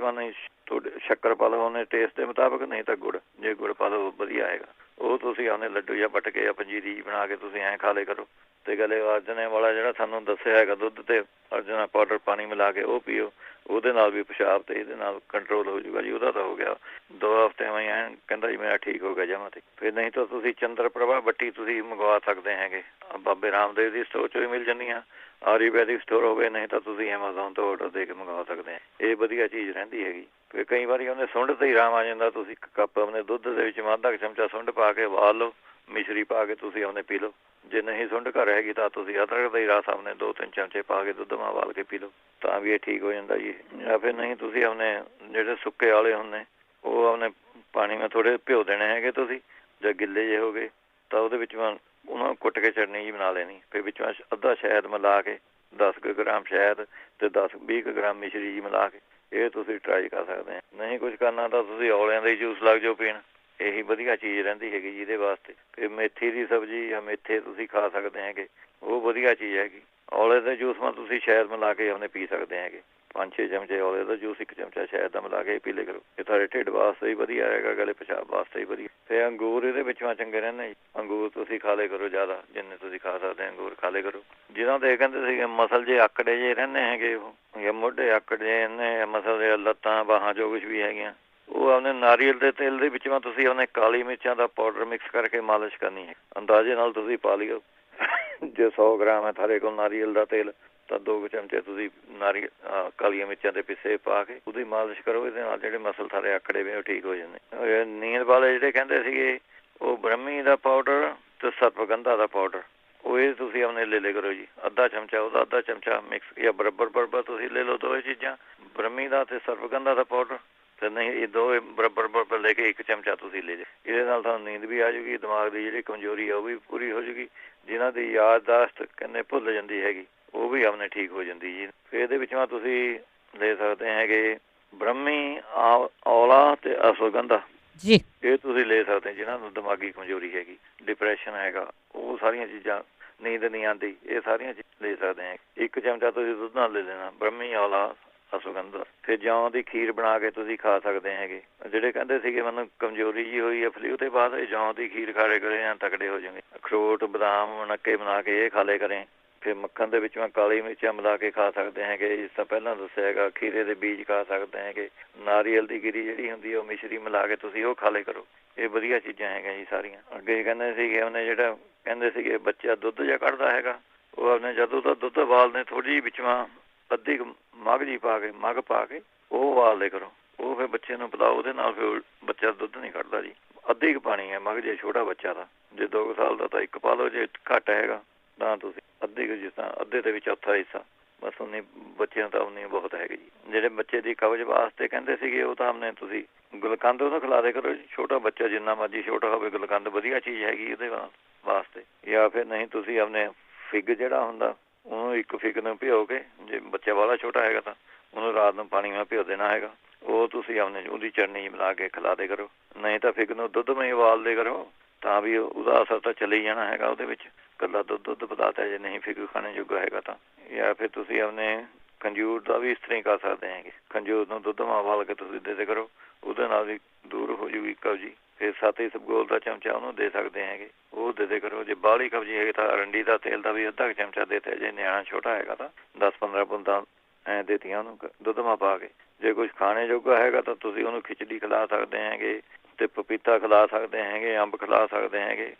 ਤੁਹਾਡੇ ਸ਼ੱਕਰ ਪਾ ਲਓ ਉਹਨੇ ਟੇਸਟ ਦੇ ਮੁਤਾਬਕ। ਨਹੀਂ ਤਾਂ ਗੁੜ, ਜੇ ਗੁੜ ਪਾ ਲਓ ਵਧੀਆ ਹੈਗਾ। ਉਹ ਤੁਸੀਂ ਆਪਣੇ ਲੱਡੂ ਜਾਂ ਵੱਟ ਕੇ ਜਾਂ ਪੰਜੀਰੀ ਬਣਾ ਕੇ ਤੁਸੀਂ ਐਂ ਖਾ ਲਿਆ ਕਰੋ। ਤੇ ਗਲੇ ਅਰਜਨੇ ਵਾਲਾ ਜਿਹੜਾ ਤੁਹਾਨੂੰ ਦੱਸਿਆ ਹੈਗਾ, ਦੁੱਧ ਤੇ ਅਰਜਨਾ ਪਾਊਡਰ ਪਾਣੀ ਮਿਲਾ ਕੇ ਉਹ ਪੀਓ, ਉਹਦੇ ਨਾਲ ਵੀ ਪਿਸ਼ਾਬ ਤੇ ਇਹਦੇ ਨਾਲ ਕੰਟਰੋਲ ਹੋ ਜੂਗਾ ਜੀ। ਉਹਦਾ ਤਾਂ ਹੋ ਗਿਆ 2 ਹਫ਼ਤੇ ਮੈਂ ਐਂ ਕਹਿੰਦਾ ਜੀ ਮੇਰਾ ਠੀਕ ਹੋ ਗਿਆ ਜਮਾਂ ਤੇ। ਫਿਰ ਨਹੀਂ ਤਾਂ ਤੁਸੀਂ ਚੰਦਰ ਪ੍ਰਭਾ ਬੱਟੀ ਤੁਸੀਂ ਮੰਗਵਾ ਸਕਦੇ ਹੈਗੇ, ਬਾਬੇ ਰਾਮਦੇਵ ਦੀ ਸਟੋਰ 'ਚੋਂ ਵੀ ਮਿਲ ਜਾਂਦੀਆਂ। ਆਯੁਰਵੈਦਿਕ ਸਟੋਰ ਹੋਵੇ, ਨਹੀਂ ਤਾਂ ਤੁਸੀਂ ਐਮਾਜ਼ੋਨ ਤੋਂ ਆਰਡਰ ਦੇ ਕੇ ਮੰਗਵਾ ਸਕਦੇ ਆ। ਇਹ ਵਧੀਆ ਚੀਜ਼ ਰਹਿੰਦੀ ਹੈਗੀ। ਫਿਰ ਕਈ ਵਾਰੀ ਉਹਨੇ ਸੁੰਡ ਤੇ ਹੀ ਆਰਾਮ ਆ ਜਾਂਦਾ। ਤੁਸੀਂ 1 ਕੱਪ ਆਪਣੇ ਦੁੱਧ ਦੇ ਵਿੱਚ ਅੱਧਾ ਚਮਚਾ ਸੁੰਡ ਪਾ ਕੇ ਉਬਾਲ ਲਓ, ਮਿਸ਼ਰੀ ਪਾ ਕੇ ਤੁਸੀਂ ਆਪਣੇ ਪੀ ਲਓ। ਜੇ ਨਹੀਂ ਸੁੰਡ ਘਰ ਹੈਗੀ ਤਾਂ ਤੁਸੀਂ ਅਦਰਕ ਦਾ ਹੀ ਰਸ ਆਪਣੇ 2-3 ਚਮਚੇ ਪਾ ਕੇ ਦੁੱਧ ਮਾ ਉਬਾਲ ਕੇ ਪੀ ਲਓ, ਤਾਂ ਵੀ ਇਹ ਠੀਕ ਹੋ ਜਾਂਦਾ ਜੀ। ਜਾਂ ਫਿਰ ਨਹੀਂ ਤੁਸੀਂ ਆਪਣੇ ਜਿਹੜੇ ਸੁੱਕੇ ਵਾਲੇ ਹੁੰਦੇ ਉਹ ਆਪਣੇ ਪਾਣੀ ਵਿੱਚ ਥੋੜ੍ਹੇ ਭਿਓ ਦੇਣੇ ਹੈਗੇ ਤੁਸੀਂ, ਜਾਂ ਗਿੱਲੇ ਜਿਹੇ ਹੋ ਗਏ ਤਾਂ ਉਹਦੇ ਵਿੱਚ ਉਹਨਾਂ ਨੂੰ ਕੁੱਟ ਕੇ ਚਟਨੀ ਜੀ ਬਣਾ ਲੈਣੀ, ਫਿਰ ਵਿੱਚੋਂ ਅੱਧਾ ਸ਼ਹਿਦ ਮਿਲਾ ਕੇ 10 ਕੁ ਗ੍ਰਾਮ ਸ਼ਹਿਦ ਅਤੇ 10-20 ਕੁ ਗ੍ਰਾਮ ਮਿਸ਼ਰੀ ਜੀ ਮਿਲਾ ਕੇ ਇਹ ਤੁਸੀਂ ਟਰਾਈ ਕਰ ਸਕਦੇ ਆ। ਨਹੀਂ ਕੁਝ ਕਰਨਾ ਤਾਂ ਤੁਸੀਂ ਔਲਿਆਂ ਦਾ ਹੀ ਜੂਸ ਲੱਗ ਜਾਓ ਪੀਣ, ਇਹੀ ਵਧੀਆ ਚੀਜ਼ ਰਹਿੰਦੀ ਹੈਗੀ ਜਿਹਦੇ ਵਾਸਤੇ। ਫਿਰ ਮੇਥੀ ਦੀ ਸਬਜ਼ੀ ਜਾਂ ਮੇਥੇ ਤੁਸੀਂ ਖਾ ਸਕਦੇ ਹੈਗੇ, ਉਹ ਵਧੀਆ ਚੀਜ਼ ਹੈਗੀ। ਔਲੇ ਦੇ ਜੂਸ ਨਾਲ ਤੁਸੀਂ ਸ਼ਹਿਦ ਮਿਲਾ ਕੇ ਉਹਨੇ ਪੀ ਸਕਦੇ ਹੈਗੇ, 5-6 ਚਮਚੇ ਔਲੇ ਦਾ ਜੂਸ, 1 ਚਮਚਾ ਸ਼ਹਿਦ ਦਾ ਮਿਲਾ ਕੇ ਪੀ ਲਿਆ ਕਰੋ। ਇਹ ਤੁਹਾਡੇ ਢਿੱਡ ਵਾਸਤੇ ਹੀ ਵਧੀਆ ਹੈਗਾ, ਗਲੇ ਪਿਸ਼ਾਬ ਵਾਸਤੇ ਹੀ ਵਧੀਆ। ਫਿਰ ਅੰਗੂਰ ਇਹਦੇ ਵਿੱਚੋਂ ਚੰਗੇ ਰਹਿੰਦੇ ਜੀ, ਅੰਗੂਰ ਤੁਸੀਂ ਖਾ ਲਿਆ ਕਰੋ ਜ਼ਿਆਦਾ, ਜਿੰਨੇ ਤੁਸੀਂ ਖਾ ਸਕਦੇ ਅੰਗੂਰ ਖਾ ਲਿਆ ਕਰੋ। ਜਿਹਨਾਂ ਦੇ ਕਹਿੰਦੇ ਸੀ ਮਸਲ ਜੇ ਆਕੜੇ ਜੇ ਰਹਿੰਦੇ ਹੈਗੇ, ਉਹ ਜਾਂ ਮੋਢੇ ਆਕੜ ਜੇ ਇਹਨੇ ਮਸਲ ਦੇ ਲੱਤਾਂ ਬਾਹਾਂ ਜੋ ਕੁਛ ਵੀ ਹੈਗੀਆਂ, ਉਹ ਆਪਣੇ ਨਾਰੀਅਲ ਦੇ ਤੇਲ ਦੇ ਵਿੱਚੋਂ ਤੁਸੀਂ ਆਪਣੇ ਕਾਲੀ ਮਿਰਚਾਂ ਦਾ ਪਾਊਡਰ ਮਿਕਸ ਕਰਕੇ ਮਾਲਿਸ਼ ਕਰਨੀ ਹੈ। ਅੰਦਾਜ਼ੇ ਨਾਲ ਤੁਸੀਂ ਪਾ ਲਿਓ, ਜੇ 100 ਗ੍ਰਾਮ ਹੈ ਤੁਹਾਡੇ ਕੋਲ ਨਾਰੀਅਲ ਦਾ ਤੇਲ ਤਾਂ 2 ਚਮਚੇ ਤੁਸੀਂ ਕਾਲੀਆਂ ਮਿਰਚਾਂ ਦੇ ਪਿੱਸੇ ਪਾ ਕੇ ਉਹਦੀ ਮਾਲਿਸ਼ ਕਰੋ। ਇਹਦੇ ਨਾਲ ਜਿਹੜੇ ਮਸਲ ਸਾਰੇ ਆਕੜੇ ਵੇ ਉਹ ਠੀਕ ਹੋ ਜਾਂਦੇ। ਨੀਂਦ ਵਾਲੇ ਜਿਹੜੇ ਕਹਿੰਦੇ ਸੀਗੇ ਉਹ ਬ੍ਰਹਮੀ ਦਾ ਪਾਊਡਰ ਅਤੇ ਸਰਪਗੰਧਾ ਦਾ ਪਾਊਡਰ, ਉਹ ਇਹ ਤੁਸੀਂ ਆਪਣੇ ਲੈ ਲਿਆ ਕਰੋ ਜੀ। ਅੱਧਾ ਚਮਚਾ ਉਹਦਾ, ਅੱਧਾ ਚਮਚਾ ਮਿਕਸ ਜਾਂ ਬਰਾਬਰ ਤੁਸੀਂ ਲੈ ਲਓ ਦੋਵੇਂ ਚੀਜ਼ਾਂ, ਬ੍ਰਹਮੀ ਦਾ ਅਤੇ ਸਰਪਗੰਧਾ ਦਾ ਪਾਊਡਰ। ਅਤੇ ਨਹੀਂ ਇਹ ਦੋਵੇਂ ਬਰਾਬਰ ਲੈ ਕੇ 1 ਚਮਚਾ ਤੁਸੀਂ ਲੈ ਜਾਓ। ਇਹਦੇ ਨਾਲ ਤੁਹਾਨੂੰ ਨੀਂਦ ਵੀ ਆ ਜਾਊਗੀ, ਦਿਮਾਗ ਦੀ ਜਿਹੜੀ ਕਮਜ਼ੋਰੀ ਆ ਉਹ ਵੀ ਪੂਰੀ ਹੋ ਜਾਊਗੀ। ਜਿਨ੍ਹਾਂ ਦੀ ਯਾਦਦਾਸ਼ਤ ਕਹਿੰਦੇ ਭੁੱਲ ਜਾਂਦੀ ਹੈਗੀ ਉਹ ਵੀ ਆਪਣੇ ਠੀਕ ਹੋ ਜਾਂਦੀ ਜੀ। ਫਿਰ ਇਹਦੇ ਵਿੱਚੋਂ ਤੁਸੀਂ ਲੈ ਸਕਦੇ ਹੈਗੇ ਬ੍ਰਹਮੀ, ਔਲਾ ਅਤੇ ਅਸ਼ਵਗੰਧਾ ਜੀ, ਇਹ ਤੁਸੀਂ ਲੈ ਸਕਦੇ ਜਿਹਨਾਂ ਨੂੰ ਦਿਮਾਗੀ ਕਮਜ਼ੋਰੀ ਹੈਗੀ, ਡਿਪਰੈਸ਼ਨ ਹੈਗਾ, ਉਹ ਸਾਰੀਆਂ ਚੀਜ਼ਾਂ, ਨੀਂਦ ਨਹੀਂ ਆਉਂਦੀ, ਇਹ ਸਾਰੀਆਂ ਚੀਜ਼ਾਂ ਲੈ ਸਕਦੇ ਹੈ। 1 ਚਮਚਾ ਤੁਸੀਂ ਦੁੱਧ ਨਾਲ ਲੈ ਲੈਣਾ ਬ੍ਰਹਮੀ, ਔਲਾ, ਅਸ਼ਵਗੰਧਾ। ਫਿਰ ਜੌਂ ਦੀ ਖੀਰ ਬਣਾ ਕੇ ਤੁਸੀਂ ਖਾ ਸਕਦੇ ਹੈਗੇ। ਜਿਹੜੇ ਕਹਿੰਦੇ ਸੀਗੇ ਮੈਨੂੰ ਕਮਜ਼ੋਰੀ ਜੀ ਹੋਈ ਹੈ ਫਲੂ ਤੋਂ ਬਾਅਦ, ਜੌਂ ਦੀ ਖੀਰ ਖਾ ਲਿਆ ਕਰੇ ਜਾਂ ਤਕੜੇ ਹੋ ਜਾਣਗੇ। ਅਖਰੋਟ, ਬਦਾਮ, ਮੁਨੱਕੇ ਬਣਾ ਕੇ ਇਹ ਖਾ ਲਿਆ ਕਰੇ। ਫਿਰ ਮੱਖਣ ਦੇ ਵਿੱਚੋਂ ਕਾਲੀ ਮਿਰਚਾਂ ਮਿਲਾ ਕੇ ਖਾ ਸਕਦੇ ਹੈਗੇ, ਜਿਸ ਤਰ੍ਹਾਂ ਪਹਿਲਾਂ ਦੱਸਿਆ ਹੈਗਾ। ਖੀਰੇ ਦੇ ਬੀਜ ਖਾ ਸਕਦੇ ਹੈਗੇ। ਨਾਰੀਅਲ ਦੀ ਗਿਰੀ ਜਿਹੜੀ ਹੁੰਦੀ ਹੈ ਉਹ ਮਿਸ਼ਰੀ ਮਿਲਾ ਕੇ ਤੁਸੀਂ ਉਹ ਖਾ ਲਿਆ ਕਰੋ। ਇਹ ਵਧੀਆ ਚੀਜ਼ਾਂ ਹੈਗੀਆਂ ਜੀ ਸਾਰੀਆਂ। ਅੱਗੇ ਕਹਿੰਦੇ ਸੀਗੇ ਉਹਨੇ ਜਿਹੜਾ ਕਹਿੰਦੇ ਸੀਗੇ ਬੱਚਾ ਦੁੱਧ ਜਿਹਾ ਕੱਢਦਾ ਹੈਗਾ, ਉਹ ਆਪਣੇ ਜਦੋਂ ਦਾ ਦੁੱਧ ਉਬਾਲਦੇ ਥੋੜ੍ਹੀ ਜਿਹੀ ਵਿੱਚੋਂ ਅੱਧੀ ਮੱਘ ਜੀ ਪਾ ਕੇ, ਮੱਘ ਪਾ ਕੇ ਉਹ ਉਬਾਲਦੇ ਕਰੋ। ਉਹ ਫਿਰ ਬੱਚੇ ਨੂੰ ਪਿਲਾਓ, ਉਹਦੇ ਨਾਲ ਫਿਰ ਬੱਚਾ ਦੁੱਧ ਨਹੀਂ ਕੱਢਦਾ ਜੀ। ਅੱਧੀ ਕੁ ਪਾਣੀ ਹੈ ਮੱਘ ਜੇ ਛੋਟਾ ਬੱਚਾ ਦਾ, ਜੇ 2 ਸਾਲ ਦਾ ਤਾਂ 1 ਪਾ ਲਓ, ਜੇ ਘੱਟ ਹੈਗਾ ਤਾਂ ਤੁਸੀਂ ਅੱਧੀ ਕੁ, ਜਿਸ ਤਰ੍ਹਾਂ ਅੱਧੇ ਦੇ ਵਿੱਚ ਚੌਥਾ ਹਿੱਸਾ, ਬਸ ਉਨੀ ਬੱਚਿਆਂ ਤਾਂ ਉਨੀ ਬਹੁਤ ਹੈਗੀ ਜੀ। ਜਿਹੜੇ ਬੱਚੇ ਦੀ ਕਬਜ਼ ਵਾਸਤੇ ਕਹਿੰਦੇ ਸੀਗੇ ਉਹ ਤਾਂ ਆਪਣੇ ਤੁਸੀਂ ਗੁਲਕੰਦ ਉਹਨੂੰ ਖਿਲਾ ਦੇ ਕਰੋ। ਛੋਟਾ ਬੱਚਾ ਜਿੰਨਾ ਮਰਜ਼ੀ ਛੋਟਾ ਹੋਵੇ, ਗੁਲਕੰਦ ਵਧੀਆ ਚੀਜ਼ ਹੈਗੀ ਉਹਦੇ ਵਾਸਤੇ। ਜਾਂ ਫਿਰ ਨਹੀਂ ਤੁਸੀਂ ਆਪਣੇ ਫਿੱਗ ਜਿਹੜਾ ਹੁੰਦਾ ਉਹਨੂੰ 1 ਫਿੱਗ ਨੂੰ ਭਿਓ ਕੇ, ਜੇ ਬੱਚਾ ਵਾਲਾ ਛੋਟਾ ਹੈਗਾ ਤਾਂ ਉਹਨੂੰ ਰਾਤ ਨੂੰ ਪਾਣੀ ਨਾਲ ਭਿਓ ਦੇਣਾ ਹੈਗਾ, ਉਹ ਤੁਸੀਂ ਆਪਣੇ ਉਹਦੀ ਚਟਨੀ ਮਿਲਾ ਕੇ ਖਿਲਾ ਦੇ ਕਰੋ। ਨਹੀਂ ਤਾਂ ਫਿੱਗ ਨੂੰ ਦੁੱਧ ਵਿੱਚ ਉਬਾਲ ਦੇ ਕਰੋ, ਤਾਂ ਵੀ ਉਹਦਾ ਅਸਰ ਤਾਂ ਚਲੇ ਜਾਣਾ ਹੈਗਾ ਉਹਦੇ ਵਿੱਚ। ਇਕੱਲਾ ਦੁੱਧ ਪਦਾਰਥ ਹੈ, ਜੇ ਨਹੀਂ ਫਿੱਗ ਖਾਣੇ ਜੋਗਾ ਹੈਗਾ ਤਾਂ। ਜਾਂ ਫਿਰ ਤੁਸੀਂ ਆਪਣੇ ਖੰਜੂਰ ਦਾ ਵੀ ਇਸ ਤਰ੍ਹਾਂ ਹੀ ਕਰ ਸਕਦੇ ਹੈਗੇ। ਖੰਜੂਰ ਨੂੰ ਦੁੱਧ ਵਿੱਚ ਉਬਾਲ ਕੇ ਤੁਸੀਂ ਦੇ ਕਰੋ, ਉਹਦੇ ਨਾਲ ਵੀ ਦੂਰ ਹੋ ਜੂਗੀ ਕਬਜੀ। ਫਿਰ 7 ਇਸਬਗੋਲ ਦਾ ਚਮਚਾ ਉਹਨੂੰ ਦੇ ਸਕਦੇ ਹੈਗੇ, ਉਹ ਦੇ ਕਰੋ। ਜੇ ਬਾਹਲੀ ਕਬਜੀ ਹੈਗੀ ਤਾਂ ਅਰੰਡੀ ਦਾ ਤੇਲ ਦਾ ਵੀ ਅੱਧਾ ਚਮਚਾ ਦੇਤੇ, ਜੇ ਨਿਆਣਾ ਛੋਟਾ ਹੈਗਾ ਤਾਂ 10-15 ਬੂੰਦਾਂ ਐਂ ਦੇਤੀਆਂ ਉਹਨੂੰ ਦੁੱਧ ਵਿੱਚ ਪਾ ਕੇ। ਜੇ ਕੁਝ ਖਾਣੇ ਜੋਗਾ ਹੈਗਾ ਤਾਂ ਤੁਸੀਂ ਉਹਨੂੰ ਖਿਚੜੀ ਖਿਲਾ ਸਕਦੇ ਹੈਗੇ, ਅਤੇ ਪਪੀਤਾ ਖਿਲਾ ਸਕਦੇ ਹੈਗੇ, ਅੰਬ ਖਿਲਾ ਸਕਦੇ ਹੈਗੇ,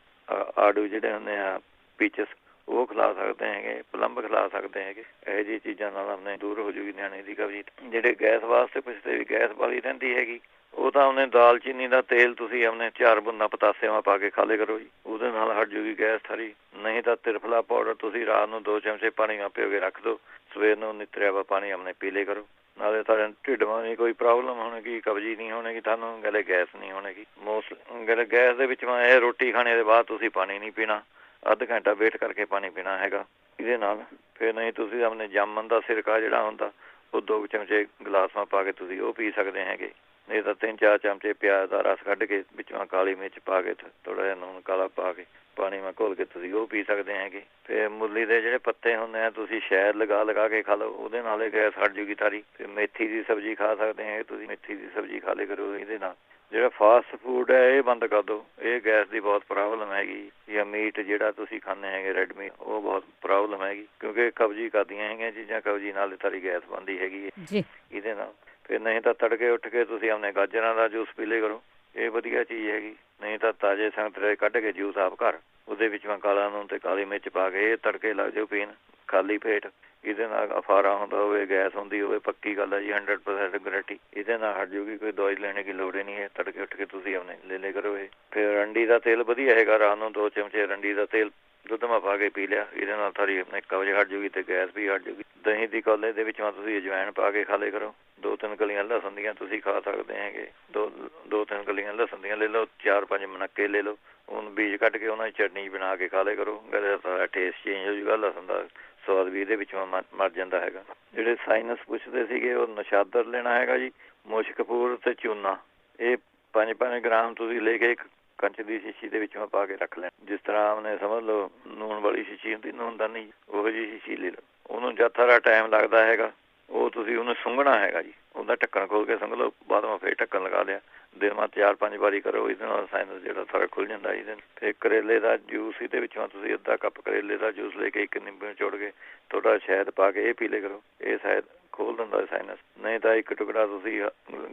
ਆੜੂ ਜਿਹੜੇ ਹੁੰਦੇ ਆ ਪੀਚਸ ਉਹ ਖਿਲਾ ਸਕਦੇ ਹੈਗੇ, ਪਲੰਬ ਖਿਲਾ ਸਕਦੇ ਹੈਗੇ। ਇਹੋ ਜਿਹੀ ਚੀਜ਼ਾਂ ਨਾਲ ਆਪਣੇ ਦੂਰ ਹੋ ਜੂਗੀ ਨਿਆਣੇ ਦੀ ਕਬਜੀ। ਜਿਹੜੇ ਗੈਸ ਵਾਸਤੇ ਪੁੱਛਦੇ ਵੀ ਗੈਸ ਵਾਲੀ ਰਹਿੰਦੀ ਹੈਗੀ, ਉਹ ਤਾਂ ਉਹਨੇ ਦਾਲਚੀਨੀ ਦਾ ਤੇਲ ਤੁਸੀਂ ਆਪਣੇ 4 ਬੂੰਦਾਂ ਪਤਾਸਿਆਂ ਪਾ ਕੇ ਖਾ ਲਿਆ ਕਰੋ ਜੀ, ਉਹਦੇ ਨਾਲ ਹਟ ਜੂਗੀ ਗੈਸ ਸਾਰੀ। ਨਹੀਂ ਤਾਂ ਤਿਰਫਲਾ ਪਾਊਡਰ ਤੁਸੀਂ ਰਾਤ ਨੂੰ 2 ਚਮਚੇ ਪਾਣੀ ਨਾਲ ਭਿਓ ਕੇ ਰੱਖ ਦਿਓ, ਸਵੇਰ ਨੂੰ ਨਿਤਰਿਆ ਵਾ ਪਾਣੀ ਆਪਣੇ ਪੀ ਲਿਆ ਕਰੋ। ਨਾਲੇ ਤੁਹਾਡੇ ਢਿੱਡ ਨਹੀਂ ਕੋਈ ਪ੍ਰੋਬਲਮ ਹੋਣਗੀ, ਕਬਜੀ ਨਹੀਂ ਹੋਣਗੀ, ਤੁਹਾਨੂੰ ਗਲੇ ਗੈਸ ਨਹੀਂ ਹੋਣਗੀ। ਗਲੇ ਗੈਸ ਦੇ ਵਿੱਚ ਇਹ ਰੋਟੀ ਖਾਣੇ ਦੇ ਬਾਅਦ ਤੁਸੀਂ ਪਾਣੀ ਨਹੀਂ ਪੀਣਾ, ਅੱਧ ਘੰਟਾ ਵੇਟ ਕਰਕੇ ਪਾਣੀ ਪੀਣਾ ਹੈਗਾ ਇਹਦੇ ਨਾਲ। ਫਿਰ ਨਹੀਂ ਤੁਸੀਂ ਆਪਣੇ ਜਾਮਨ ਦਾ ਸਿਰਕਾ ਜਿਹੜਾ ਹੁੰਦਾ ਉਹ 2 ਚਮਚੇ ਗਲਾਸ ਵਿੱਚ ਪਾ ਕੇ ਤੁਸੀਂ ਉਹ ਪੀ ਸਕਦੇ ਹੈਗੇ। ਨਹੀਂ ਤਾਂ 3-4 ਚਮਚੇ ਪਿਆਜ਼ ਦਾ ਰਸ ਕੱਢ ਕੇ ਵਿੱਚੋਂ ਕਾਲੀ ਮਿਰਚ ਪਾ ਕੇ ਥੋੜ੍ਹਾ ਜਿਹਾ ਲੂਣ ਕਾਲਾ ਪਾ ਕੇ ਪਾਣੀ ਵਿੱਚ ਘੋਲ ਕੇ ਤੁਸੀਂ ਉਹ ਪੀ ਸਕਦੇ ਹੈਗੇ। ਫਿਰ ਮੁਰਲੀ ਦੇ ਜਿਹੜੇ ਪੱਤੇ ਹੁੰਦੇ ਆ ਤੁਸੀਂ ਸ਼ਹਿਦ ਲਗਾ ਕੇ ਖਾ ਲਓ, ਉਹਦੇ ਨਾਲ ਇਹ ਗੈਸ ਹਟ ਜੂਗੀ ਸਾਰੀ। ਫਿਰ ਮੇਥੀ ਦੀ ਸਬਜ਼ੀ ਖਾ ਸਕਦੇ ਹੈਗੇ ਤੁਸੀਂ, ਮੇਥੀ ਦੀ ਸਬਜ਼ੀ ਖਾ ਲਿਆ ਕਰੋ ਇਹਦੇ ਨਾਲ। ਜਿਹੜਾ ਫਾਸਟ ਫੂਡ ਹੈ ਇਹ ਬੰਦ ਕਰ ਦਿਓ, ਇਹ ਗੈਸ ਦੀ ਬਹੁਤ ਪ੍ਰੋਬਲਮ ਹੈਗੀ। ਜਾਂ ਮੀਟ ਜਿਹੜਾ ਤੁਸੀਂ ਖਾਂਦੇ ਹੈਗੇ ਰੈੱਡ ਮੀਟ, ਉਹ ਬਹੁਤ ਪ੍ਰੋਬਲਮ ਹੈਗੀ, ਕਿਉਂਕਿ ਕਬਜੀ ਕਰਦੀਆਂ ਹੈਗੀਆਂ ਚੀਜ਼ਾਂ, ਕਬਜੀ ਨਾਲ ਸਾਰੀ ਗੈਸ ਬਣਦੀ ਹੈਗੀ ਹੈ ਜੀ ਇਹਦੇ ਨਾਲ। ਫਿਰ ਨਹੀਂ ਤਾਂ ਤੜਕੇ ਉੱਠ ਕੇ ਤੁਸੀਂ ਆਪਣੇ ਗਾਜਰਾਂ ਦਾ ਜੂਸ ਪੀ ਲਿਆ ਕਰੋ, ਇਹ ਵਧੀਆ ਚੀਜ਼ ਹੈਗੀ। ਨਹੀਂ ਤਾਂ ਤਾਜ਼ੇ ਸੰਤਰੇ ਕੱਢ ਕੇ ਜੂਸ ਆਪ ਘਰ, ਉਹਦੇ ਵਿੱਚ ਕਾਲਾ ਨੂਣ ਅਤੇ ਕਾਲੀ ਮਿਰਚ ਪਾ ਕੇ ਇਹ ਤੜਕੇ ਲੱਗ ਜਾਓ ਪੀਣ ਖਾਲੀ ਪੇਟ, ਇਹਦੇ ਨਾਲ ਅਫਾਰਾ ਹੁੰਦਾ ਹੋਵੇ, ਗੈਸ ਹੁੰਦੀ ਹੋਵੇ, ਪੱਕੀ ਗੱਲ ਹੈ ਜੀ 100% ਗਰੰਟੀ ਇਹਦੇ ਨਾਲ ਹਟ ਜੂਗੀ। ਕੋਈ ਦਵਾਈ ਲੈਣੇ ਦੀ ਲੋੜ ਹੀ ਨਹੀਂ ਹੈ। ਤੜਕੇ ਉੱਠ ਕੇ ਤੁਸੀਂ ਆਪਣੇ ਲੈ ਲੈ ਕਰੋ ਇਹ। ਫਿਰ ਰੰਡੀ ਦਾ ਤੇਲ ਵਧੀਆ ਹੈਗਾ, ਰਾਤ ਨੂੰ 2 ਚਮਚੇ ਰੰਡੀ ਦਾ ਤੇਲ ਦੁੱਧ ਮਾ ਪਾ ਕੇ ਪੀ ਲਿਆ, ਇਹਦੇ ਨਾਲ ਸਾਰੀ ਆਪਣੇ ਕਬਜ਼ ਹਟ ਜੂਗੀ ਤੇ ਗੈਸ ਵੀ ਹਟ ਜੂਗੀ। ਦਹੀਂ ਦੀ ਕੌਲੇ ਦੇ ਵਿੱਚ ਤੁਸੀਂ ਅਜਵਾਇਣ ਪਾ ਕੇ ਖਾ ਲਿਆ ਕਰੋ। 2-3 ਕਲੀਆਂ ਲਸਣ ਦੀਆਂ ਤੁਸੀਂ ਖਾ ਸਕਦੇ ਹੈਗੇ। 2-3 ਕਲੀਆਂ ਲਸਣ ਦੀਆਂ ਲੈ ਲਓ, 4-5 ਮਨੱਕੇ ਲੈ ਲਓ, ਉਹਨੂੰ ਬੀਜ ਕੱਢ ਕੇ ਉਹਨਾਂ ਦੀ ਚਟਨੀ ਬਣਾ ਕੇ ਖਾ ਲਿਆ ਕਰੋ। ਸਾਰਾ ਟੇਸਟ ਚੇਂਜ ਹੋ ਜੂਗਾ, ਲਸਣ ਦਾ ਸਵਾਦ ਵੀ ਇਹਦੇ ਵਿੱਚੋਂ ਮਰ ਜਾਂਦਾ ਹੈਗਾ। ਜਿਹੜੇ ਸਾਈਨਸ ਪੁੱਛਦੇ ਸੀਗੇ, ਉਹ ਨਸ਼ਾਦਰ ਲੈਣਾ ਹੈਗਾ ਜੀ, ਮੁਸ਼ਕਪੂਰ ਤੇ ਚੂਨਾ। ਇਹ 5-5 ਗ੍ਰਾਮ ਤੁਸੀਂ ਲੈ ਕੇ ਇੱਕ ਕੰਚ ਦੀ ਸ਼ੀਸ਼ੀ ਦੇ ਵਿੱਚੋਂ ਪਾ ਕੇ ਰੱਖ ਲੈਣ। ਜਿਸ ਤਰ੍ਹਾਂ ਉਹਨੇ ਸਮਝ ਲਓ ਨੂਣ ਵਾਲੀ ਸ਼ੀਸ਼ੀ ਹੁੰਦੀ, ਨੂਣਦਾਨੀ, ਉਹੋ ਜਿਹੀ ਸ਼ੀਸ਼ੀ ਲੈ ਲਓ। ਉਹਨੂੰ ਜਦ ਸਾਰਾ ਟਾਈਮ ਲੱਗਦਾ ਹੈਗਾ, ਉਹ ਤੁਸੀਂ ਉਹਨੂੰ ਸੁੰਘਣਾ ਹੈਗਾ ਜੀ। ਉਹਦਾ ਢੱਕਣ ਖੋਲ ਕੇ ਸੁੰਘ ਲਓ, ਬਾਅਦ ਵਿੱਚ ਫਿਰ ਢੱਕਣ ਲਗਾ ਲਿਆ। ਦਿਨ ਮਾ 4-5 ਵਾਰੀ ਕਰੋ, ਇਹਦੇ ਨਾਲ ਸਾਈਨਸ ਜਿਹੜਾ ਸਾਰਾ ਖੁੱਲ ਜਾਂਦਾ ਇਹਦੇ। ਫਿਰ ਕਰੇਲੇ ਦਾ ਜੂਸ, ਇਹਦੇ ਵਿੱਚੋਂ ਤੁਸੀਂ ਅੱਧਾ ਕੱਪ ਕਰੇਲੇ ਦਾ ਜੂਸ ਲੈ ਕੇ 1 ਨਿੰਬੂ ਨਿਚੋੜ ਕੇ ਥੋੜਾ ਸ਼ਹਿਦ ਪਾ ਕੇ ਇਹ ਪੀ ਲਿਆ ਕਰੋ। ਇਹ ਸ਼ਾਇਦ ਖੋਲ ਦਿੰਦਾ ਸਾਈਨਸ। ਨਹੀਂ ਤਾਂ ਇੱਕ ਟੁਕੜਾ ਤੁਸੀਂ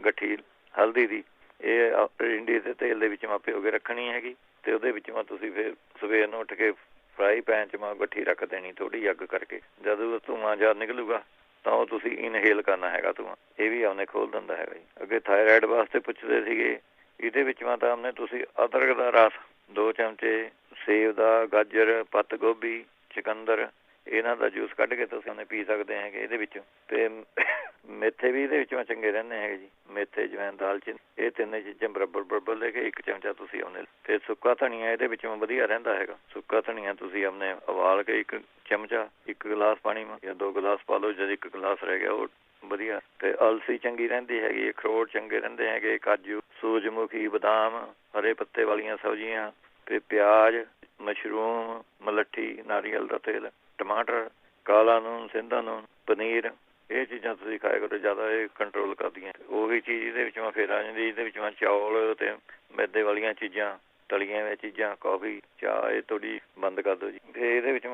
ਗੱਠੀ ਹਲਦੀ ਦੀ, ਇਹ ਰਿੰਡੀ ਦੇ ਤੇਲ ਦੇ ਵਿੱਚ ਭਿਓ ਕੇ ਰੱਖਣੀ ਹੈਗੀ, ਤੇ ਉਹਦੇ ਵਿੱਚ ਤੁਸੀਂ ਫਿਰ ਸਵੇਰ ਨੂੰ ਉੱਠ ਕੇ ਫਰਾਈ ਪੈਨ 'ਚ ਗੱਠੀ ਰੱਖ ਦੇਣੀ ਥੋੜੀ ਅੱਗ ਕਰਕੇ। ਜਦੋਂ ਧੂੰਆਂ ਜਦ ਨਿਕਲੂਗਾ ਤਾਂ ਉਹ ਤੁਸੀਂ ਇਨਹੇਲ ਕਰਨਾ ਹੈਗਾ ਧੂੰਆਂ। ਇਹ ਵੀ ਉਹਨੇ ਖੋਲ ਦਿੰਦਾ ਹੈਗਾ ਜੀ। ਅੱਗੇ ਥਾਇਰਾਇਡ ਵਾਸਤੇ ਪੁੱਛਦੇ ਸੀਗੇ, ਇਹਦੇ ਵਿੱਚ ਤਾਂ ਉਹਨੇ ਤੁਸੀਂ ਅਦਰਕ ਦਾ ਰਸ 2 ਚਮਚੇ, ਸੇਬ ਦਾ, ਗਾਜਰ, ਪੱਤ ਗੋਭੀ, ਚੁਕੰਦਰ, ਇਹਨਾਂ ਦਾ ਜੂਸ ਕੱਢ ਕੇ ਤੁਸੀਂ ਉਹਨੇ ਪੀ ਸਕਦੇ ਹੈਗੇ ਇਹਦੇ ਵਿੱਚੋਂ। ਤੇ ਮੇਥੇ ਵੀ ਇਹਦੇ ਵਿੱਚੋਂ ਚੰਗੇ ਰਹਿੰਦੇ ਹੈਗੇ ਜੀ, ਮੇਥੇ, ਜਵੈਣ, ਦਾਲਚੀਨੀ, ਇਹ 3 ਚੀਜ਼ਾਂ ਬਰਾਬਰ ਲੈ ਕੇ 1 ਚਮਚਾ ਤੁਸੀਂ ਉਹਨੇ। ਫਿਰ ਸੁੱਕਾ ਧਨੀਆ ਇਹਦੇ ਵਿੱਚੋਂ ਵਧੀਆ ਰਹਿੰਦਾ ਹੈਗਾ। ਸੁੱਕਾ ਧਨੀਆ ਤੁਸੀਂ ਆਪਣੇ ਉਬਾਲ ਕੇ 1 ਚਮਚਾ 1 ਗਲਾਸ ਪਾਣੀ ਮਾ ਜਾਂ 2 ਗਲਾਸ ਪਾ ਲਓ, ਜਦ 1 ਗਲਾਸ ਰਹਿ ਗਿਆ ਉਹ ਵਧੀਆ। ਤੇ ਅਲਸੀ ਚੰਗੀ ਰਹਿੰਦੀ ਹੈਗੀ, ਅਖਰੋਟ ਚੰਗੇ ਰਹਿੰਦੇ ਹੈਗੇ, ਕਾਜੂ, ਸੂਰਜਮੁਖੀ, ਬਦਾਮ, ਹਰੇ ਪੱਤੇ ਵਾਲੀਆਂ ਸਬਜ਼ੀਆਂ, ਤੇ ਪਿਆਜ਼, ਮਸ਼ਰੂਮ, ਮਲੱਠੀ, ਨਾਰੀਅਲ ਦਾ ਤੇਲ, ਟਮਾਟਰ, ਕਾਲਾ ਨੂਨ, ਸਿੰਧਾ ਨੂਨ, ਪਨੀਰ, ਇਹ ਚੀਜ਼ਾਂ ਤੁਸੀਂ ਖਾਇਆ ਕਰੋ। ਜ਼ਿਆਦਾ ਇਹ ਕੰਟਰੋਲ ਕਰਦੀਆਂ। ਉਹੀ ਚੀਜ਼ ਇਹਦੇ ਵਿੱਚੋਂ ਫਿਰ ਆ ਜਾਂਦੀ, ਇਹਦੇ ਵਿੱਚੋਂ ਚੌਲ ਤੇ ਮੈਦੇ ਵਾਲੀਆਂ ਚੀਜ਼ਾਂ, ਤਲੀਆਂ ਹੋਈਆਂ ਚੀਜ਼ਾਂ, ਕੌਫੀ, ਚਾਹ, ਇਹ ਥੋੜੀ ਬੰਦ ਕਰ ਦਿਓ ਜੀ। ਫਿਰ ਇਹਦੇ ਵਿੱਚ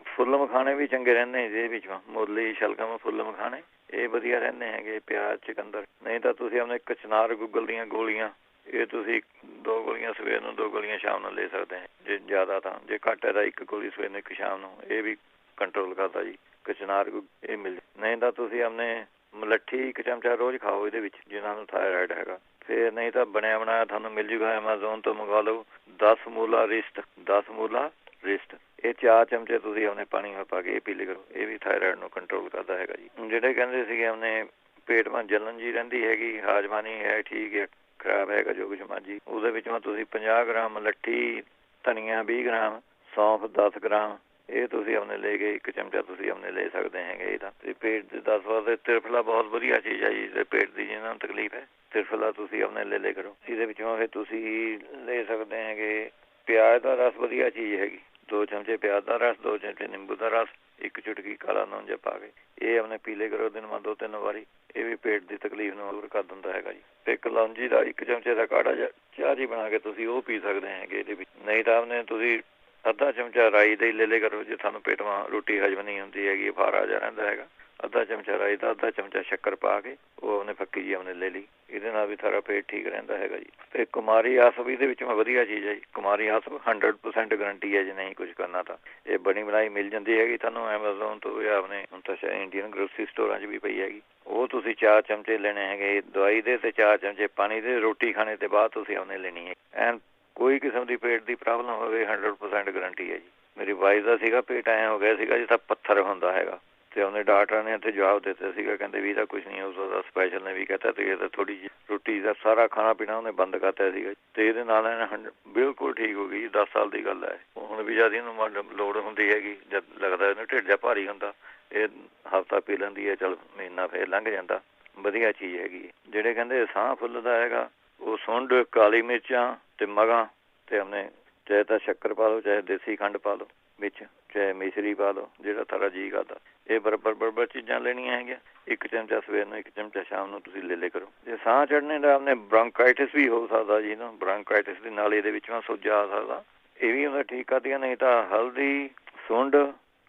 ਫੁੱਲ ਮਖਾਣੇ ਵੀ ਚੰਗੇ ਰਹਿੰਦੇ ਇਹਦੇ ਵਿੱਚ, ਮੁਰਲੀ, ਸ਼ਲਗਮ, ਫੁੱਲ ਮਖਾਣੇ ਇਹ ਵਧੀਆ ਰਹਿੰਦੇ ਹੈਗੇ, ਪਿਆਜ਼, ਚੁਕੰਦਰ। ਨਹੀਂ ਤਾਂ ਤੁਸੀਂ ਆਪਣੇ ਕਚਨਾਰ ਗੁੱਗਲ ਦੀਆਂ ਗੋਲੀਆਂ, ਇਹ ਤੁਸੀਂ 2 ਗੋਲੀਆਂ ਸਵੇਰ ਨੂੰ, 2 ਗੋਲੀਆਂ ਸ਼ਾਮ ਨੂੰ ਲੈ ਸਕਦੇ ਹੈ। ਜੇ ਜ਼ਿਆਦਾ ਤਾਂ, ਜੇ ਘੱਟ ਹੈ ਤਾਂ 1 ਗੋਲੀ ਸਵੇਰ ਨੂੰ, 1 ਸ਼ਾਮ ਨੂੰ। ਇਹ ਵੀ ਕੰਟਰੋਲ ਕਰਦਾ ਜੀ ਕਚਨਾਰ ਇਹ ਮਿਲ। ਨਹੀਂ ਤਾਂ ਤੁਸੀਂ ਆਪਣੇ ਮਲੱਠੀ 1 ਚਮਚਾ ਰੋਜ਼ ਖਾਓ ਇਹਦੇ ਵਿੱਚ, ਜਿਨ੍ਹਾਂ ਨੂੰ ਥਾਇਰਾਇਡ ਹੈਗਾ। ਫਿਰ ਨਹੀਂ ਤਾਂ ਬਣਿਆ ਬਣਾਇਆ ਤੁਹਾਨੂੰ ਮਿਲ ਜੂਗਾ, ਐਮਾਜ਼ੋਨ ਤੋਂ ਮੰਗਵਾ ਲਓ। 10 ਮੂਲਾ ਰਿਸਟ, ਇਹ 4 ਚਮਚੇ ਤੁਸੀਂ ਆਪਣੇ ਪਾਣੀ ਵਿੱਚ ਪਾ ਕੇ ਇਹ ਪੀ ਲਿਆ ਕਰੋ। ਇਹ ਵੀ ਥਾਇਰਾਇਡ ਨੂੰ ਕੰਟਰੋਲ ਕਰਦਾ ਹੈਗਾ ਜੀ। ਜਿਹੜੇ ਕਹਿੰਦੇ ਸੀਗੇ ਆਪਣੇ ਪੇਟ ਮਾ ਜਲਨ ਜੀ ਰਹਿੰਦੀ ਹੈਗੀ, ਹਾਜ਼ਮਾ ਨਹੀਂ ਹੈ ਠੀਕ ਹੈ, ਖਰਾਬ ਹੈਗਾ ਜੋ ਕੁਝ ਮਰਜੀ, ਉਹਦੇ ਵਿੱਚ ਤੁਸੀਂ 50 ਗ੍ਰਾਮ ਮਲੱਠੀ, ਧਨੀਆ 20 ਗ੍ਰਾਮ, ਸੌਂਫ 10 ਗ੍ਰਾਮ, ਇਹ ਤੁਸੀਂ ਆਪਣੇ ਲੈ ਕੇ 1 ਚਮਚਾ ਤੁਸੀਂ ਆਪਣੇ ਲੈ ਸਕਦੇ ਹੈਗੇ। ਇਹਦਾ ਤੇ ਪੇਟ ਦੇ 10 ਵਾਸਤੇ ਤ੍ਰਿਫਲਾ ਬਹੁਤ ਵਧੀਆ ਚੀਜ਼ ਹੈ ਜੀ। ਤੇ ਪੇਟ ਦੀ ਜਿਹਨਾਂ ਨੂੰ ਤਕਲੀਫ ਹੈ, ਤ੍ਰਿਫਲਾ ਤੁਸੀਂ ਆਪਣੇ ਲੈ ਲਿਆ ਕਰੋ। ਇਹਦੇ ਵਿੱਚੋਂ ਫਿਰ ਤੁਸੀਂ ਲੈ ਸਕਦੇ ਹੈਗੇ ਪਿਆਜ਼ ਦਾ ਰਸ, ਵਧੀਆ ਚੀਜ਼ ਹੈਗੀ। 2 ਚਮਚੇ ਪਿਆਜ਼ ਦਾ ਰਸ, 2 ਚਮਚੇ ਨਿੰਬੂ ਦਾ ਰਸ, 1 ਚੁਟਕੀ ਕਾਲਾ ਨੂਣ ਜਿਹਾ ਪਾ ਕੇ ਇਹ ਆਪਣੇ ਪੀ ਲਿਆ ਕਰੋ ਦਿਨ ਮਾ 2-3 ਵਾਰੀ। ਇਹ ਵੀ ਪੇਟ ਦੀ ਤਕਲੀਫ ਨੂੰ ਦੂਰ ਕਰ ਦਿੰਦਾ ਹੈਗਾ ਜੀ। ਤੇ ਕਲੌਂਜੀ ਦਾ 1 ਚਮਚੇ ਦਾ ਕਾੜਾ ਚਾਹ ਜੀ ਬਣਾ ਕੇ ਤੁਸੀਂ ਉਹ ਪੀ ਸਕਦੇ ਹੈਗੇ ਇਹਦੇ ਵਿੱਚ। ਨਹੀਂ ਤਾਂ ਆਪਣੇ ਤੁਸੀਂ ਅੱਧਾ ਚਮਚਾ ਰਾਈ ਦਾ ਹੀ ਲੈ ਲਿਆ ਕਰੋ, ਜੇ ਤੁਹਾਨੂੰ ਪੇਟ ਮਾ ਰੋਟੀ ਹਜਮ ਨਹੀਂ ਹੁੰਦੀ ਹੈਗੀ, ਫਾਰਾ ਜਿਹਾ ਰਹਿੰਦਾ ਹੈਗਾ। ਅੱਧਾ ਚਮਚਾ ਰਾਈ ਦਾ, ਅੱਧਾ ਚਮਚਾ ਸ਼ੱਕਰ ਪਾ ਕੇ ਉਹ ਉਹਨੇ ਫੱਕੀ ਜੀ ਉਹਨੇ ਲੈ ਲਈ। ਇਹਦੇ ਨਾਲ ਵੀ ਸਾਰਾ ਪੇਟ ਠੀਕ ਰਹਿੰਦਾ ਹੈਗਾ ਜੀ। ਤੇ ਕੁਮਾਰੀ ਆਸਵ ਇਹਦੇ ਵਿੱਚ ਵਧੀਆ ਚੀਜ਼ ਹੈ ਜੀ। ਕੁਮਾਰੀ ਆਸਵ 100% ਗਰੰਟੀ ਹੈ, ਜੇ ਨਹੀਂ ਕੁਝ ਕਰਨਾ ਤਾਂ ਇਹ ਬਣੀ ਬਣਾਈ ਮਿਲ ਜਾਂਦੀ ਹੈਗੀ ਤੁਹਾਨੂੰ ਐਮਾਜ਼ੋਨ ਤੋਂ, ਜਾਂ ਆਪਣੇ ਹੁਣ ਤਾਂ ਸ਼ਾਇਦ ਇੰਡੀਅਨ ਗਰੋਸਰੀ ਸਟੋਰਾਂ 'ਚ ਵੀ ਪਈ ਹੈਗੀ। ਉਹ ਤੁਸੀਂ 4 ਚਮਚੇ ਲੈਣੇ ਹੈਗੇ ਦਵਾਈ ਦੇ, ਤੇ 4 ਚਮਚੇ ਪਾਣੀ ਦੇ। ਰੋਟੀ ਖਾਣੇ ਤੋਂ ਬਾਅਦ ਤੁਸੀਂ ਉਹਨੇ ਲੈਣੀ ਹੈ। ਐਨ ਕੋਈ ਕਿਸਮ ਦੀ ਪੇਟ ਦੀ ਪ੍ਰੋਬਲਮ ਹੋਵੇ 100% ਗਰੰਟੀ ਹੈ ਜੀ। ਮੇਰੀ ਵਾਈਫ ਦਾ ਸੀਗਾ, ਪੇਟ ਐਂ ਹੋ ਗਿਆ ਸੀਗਾ ਜਿੱਦਾਂ ਪੱਥਰ ਹੁੰਦਾ ਹੈਗਾ, ਤੇ ਉਹਨੇ ਡਾਕਟਰ ਨੇ ਇੱਥੇ ਜਵਾਬ ਦਿੱਤਾ ਸੀਗਾ, ਕਹਿੰਦੇ ਵੀ ਇਹਦਾ ਕੁਝ ਨਹੀਂ ਹੋ ਸਕਦਾ। ਸਪੈਸ਼ਲ ਨੇ ਵੀ ਕਹਤਾ ਤੇ ਇਹ ਥੋੜੀ ਜਿਹੀ ਰੋਟੀ ਦਾ ਸਾਰਾ ਖਾਣਾ ਪੀਣਾ ਉਹਨੇ ਬੰਦ ਕਰਤਾ ਸੀਗਾ, ਤੇ ਇਹਦੇ ਨਾਲ ਇਹਨੇ ਬਿਲਕੁਲ ਠੀਕ ਹੋ ਗਈ। 10 ਸਾਲ ਦੀ ਗੱਲ ਹੈ। ਹੁਣ ਵੀ ਜਦ ਇਹਨੂੰ ਲੋੜ ਹੁੰਦੀ ਹੈਗੀ, ਜਦ ਲੱਗਦਾ ਇਹਨੂੰ ਢਿੱਡ ਜਿਹਾ ਭਾਰੀ ਹੁੰਦਾ, ਇਹ ਹਫ਼ਤਾ ਪੀ ਲੈਂਦੀ ਹੈ, ਚਲ ਮਹੀਨਾ ਫੇਰ ਲੰਘ ਜਾਂਦਾ। ਵਧੀਆ ਚੀਜ਼ ਹੈਗੀ। ਜਿਹੜੇ ਕਹਿੰਦੇ ਸਾਹ ਫੁੱਲਦਾ ਹੈਗਾ, ਉਹ ਸੁੰਡ, ਕਾਲੀ ਮਿਰਚਾਂ ਤੇ ਮਗਾਂ, ਤੇ ਆਪਣੇ ਚਾਹੇ ਤਾਂ ਸ਼ੱਕਰ ਪਾ ਲਓ, ਚਾਹੇ ਦੇਸੀ ਖੰਡ ਪਾ ਲਓ ਵਿੱਚ, ਚਾਹੇ ਮਿਸ਼ਰੀ ਪਾ ਲਓ, ਜਿਹੜਾ ਤੁਹਾਡਾ ਜੀਅ ਕਰਦਾ। ਇਹ ਬਰਾਬਰ ਚੀਜ਼ਾਂ ਲੈਣੀਆਂ ਹੈਗੀਆਂ। 1 ਚਮਚਾ ਸਵੇਰ ਨੂੰ, 1 ਚਮਚਾ ਸ਼ਾਮ ਨੂੰ ਤੁਸੀਂ ਲੈ ਲਿਆ ਕਰੋ। ਜੇ ਸਾਹ ਚੜ੍ਹਨੇ ਦਾ ਆਪਣੇ ਬ੍ਰੌਂਕਾਈਟਿਸ ਵੀ ਹੋ ਸਕਦਾ ਜੀ, ਨਾ ਬ੍ਰੌਂਕਾਈਟਿਸ ਦੀ ਨਾਲੀ ਦੇ ਵਿੱਚੋਂ ਸੋਜਾ ਆ ਸਕਦਾ, ਇਹ ਵੀ ਉਹਦਾ ਠੀਕ ਕਰਦੀਆਂ। ਨਹੀਂ ਤਾਂ ਹਲਦੀ, ਸੁੰਡ,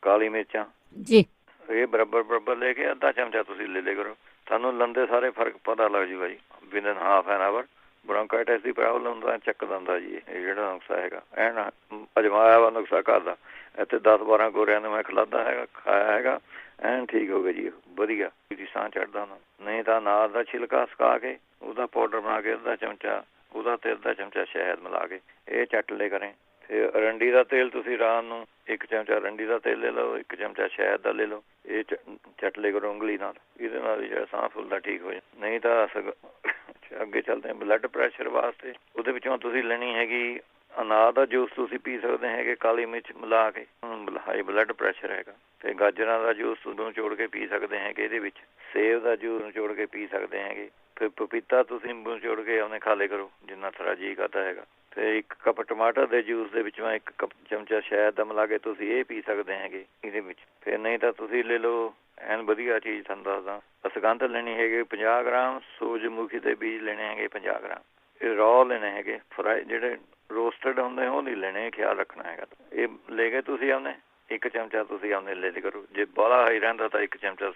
ਕਾਲੀ ਮਿਰਚਾਂ ਜੀ, ਇਹ ਬਰਾਬਰ ਲੈ ਕੇ ਅੱਧਾ ਚਮਚਾ ਤੁਸੀਂ ਲੈ ਲਿਆ ਕਰੋ। ਤੁਹਾਨੂੰ ਲੰਦੇ ਸਾਰੇ ਫਰਕ ਪਤਾ ਲੱਗ ਜੂਗਾ ਜੀ। Within half an hour ਬ੍ਰੌਂਕਾਈਟਿਸ the problem ਦਾ ਚੱਕ ਦਿੰਦਾ ਜੀ ਇਹ ਜਿਹੜਾ ਨੁਕਸਾ ਹੈਗਾ। ਐਨ ਅਜਮਾਇਆ ਵਾ ਨੁਕਸਾ ਕਰਦਾ। ਇੱਥੇ 10-12 ਗੋਰਿਆਂ ਨੂੰ ਮੈਂ ਖਿਲਾਦਾ ਹੈਗਾ, ਖਾਇਆ ਹੈਗਾ, ਐਨ ਠੀਕ ਹੋ ਗਿਆ ਜੀ, ਵਧੀਆ ਜੀ, ਸਾਹ ਚੜ੍ਹਦਾ ਉਹਨਾਂ ਨੂੰ। ਨਹੀਂ ਤਾਂ ਅਨਾਰ ਦਾ ਛਿਲਕਾ ਸੁਕਾ ਕੇ ਉਹਦਾ ਪਾਊਡਰ ਬਣਾ ਕੇ ਅੱਧਾ ਚਮਚਾ ਉਹਦਾ ਤੇ ਅੱਧਾ ਚਮਚਾ ਸ਼ਹਿਦ ਮਿਲਾ ਕੇ ਇਹ ਚੱਟ ਲਿਆ ਕਰੇ। ਫਿਰ ਅਰੰਡੀ ਦਾ ਤੇਲ ਤੁਸੀਂ ਰਾਤ ਨੂੰ 1 ਚਮਚਾ ਅਰੰਡੀ ਦਾ ਤੇਲ ਲੈ ਲਓ, 1 ਚਮਚਾ ਸ਼ਹਿਦ ਦਾ ਲੈ ਲਓ, ਇਹ ਚੱਟ ਲਿਆ ਕਰੋ ਉਂਗਲੀ ਨਾਲ। ਇਹਦੇ ਨਾਲ ਜਿਹੜਾ ਸਾਹ ਫੁੱਲਦਾ ਠੀਕ ਹੋ ਜਾਂਦਾ। ਨਹੀਂ ਤਾਂ ਅੱਗੇ ਚੱਲਦੇ ਹਾਂ ਬਲੱਡ ਪ੍ਰੈਸ਼ਰ ਵਾਸਤੇ। ਉਹਦੇ ਵਿੱਚੋਂ ਤੁਸੀਂ ਲੈਣੀ ਹੈਗੀ ਅਨਾਰ ਦਾ ਜੂਸ, ਤੁਸੀਂ ਪੀ ਸਕਦੇ ਹੈਗੇ ਕਾਲੀ ਮਿਰਚ ਮਿਲਾ ਕੇ, ਹਾਈ ਬਲੱਡ ਪ੍ਰੈਸ਼ਰ ਹੈਗਾ। ਤੇ ਗਾਜਰਾਂ ਦਾ ਜੂਸ ਨਿਚੋੜ ਕੇ ਪੀ ਸਕਦੇ ਹੈਗੇ ਇਹਦੇ ਵਿੱਚ। ਸੇਬ ਦਾ ਜੂਸ ਨਿਚੋੜ ਕੇ ਪੀ ਸਕਦੇ ਹੈਗੇ। ਫਿਰ ਪਪੀਤਾ ਤੁਸੀਂ ਨਿਚੋੜ ਕੇ ਉਹਨੇ ਖਾ ਲਿਆ ਕਰੋ ਜਿੰਨਾ ਥੋੜਾ ਜੀਅ ਕਰਦਾ ਹੈਗਾ। ਤੇ 1 ਕੱਪ ਟਮਾਟਰ ਦੇ ਜੂਸ ਦੇ ਵਿੱਚ 1 ਕੱਪ ਚਮਚਾ ਸ਼ਹਿਦ ਦਾ ਮਿਲਾ ਕੇ ਤੁਸੀਂ ਇਹ ਪੀ ਸਕਦੇ ਹੈਗੇ ਇਹਦੇ ਵਿੱਚ। ਫਿਰ ਨਹੀਂ ਤਾਂ ਤੁਸੀਂ ਲੈ ਲਓ ਐਨ ਵਧੀਆ ਚੀਜ਼ ਤੁਹਾਨੂੰ ਦੱਸਦਾ, ਅਸਗੰਧ ਲੈਣੀ ਹੈਗੀ 50 ਗ੍ਰਾਮ, ਸੂਰਜਮੁਖੀ ਦੇ ਬੀਜ ਲੈਣੇ ਹੈਗੇ 50 ਗ੍ਰਾਮ। ਇਹ ਰॉ ਲੈਣੇ ਹੈਗੇ, ਫਰਾਈ ਜਿਹੜੇ ਰੋਸਟਡ ਹੁੰਦੇ ਉਹ ਨਹੀਂ ਲੈਣੇ, ਖਿਆਲ ਰੱਖਣਾ ਹੈਗਾ। ਇਹ ਲੈ ਕੇ ਤੁਸੀਂ ਆਉਨੇ 1 ਚਮਚਾ ਤੁਸੀਂ ਆਉਨੇ ਲੈ ਲਿਆ ਕਰੋ। ਜੇ ਬਾਹਲਾ ਹਾਈ ਰਹਿੰਦਾ ਤਾਂ 1 ਚਮਚਾ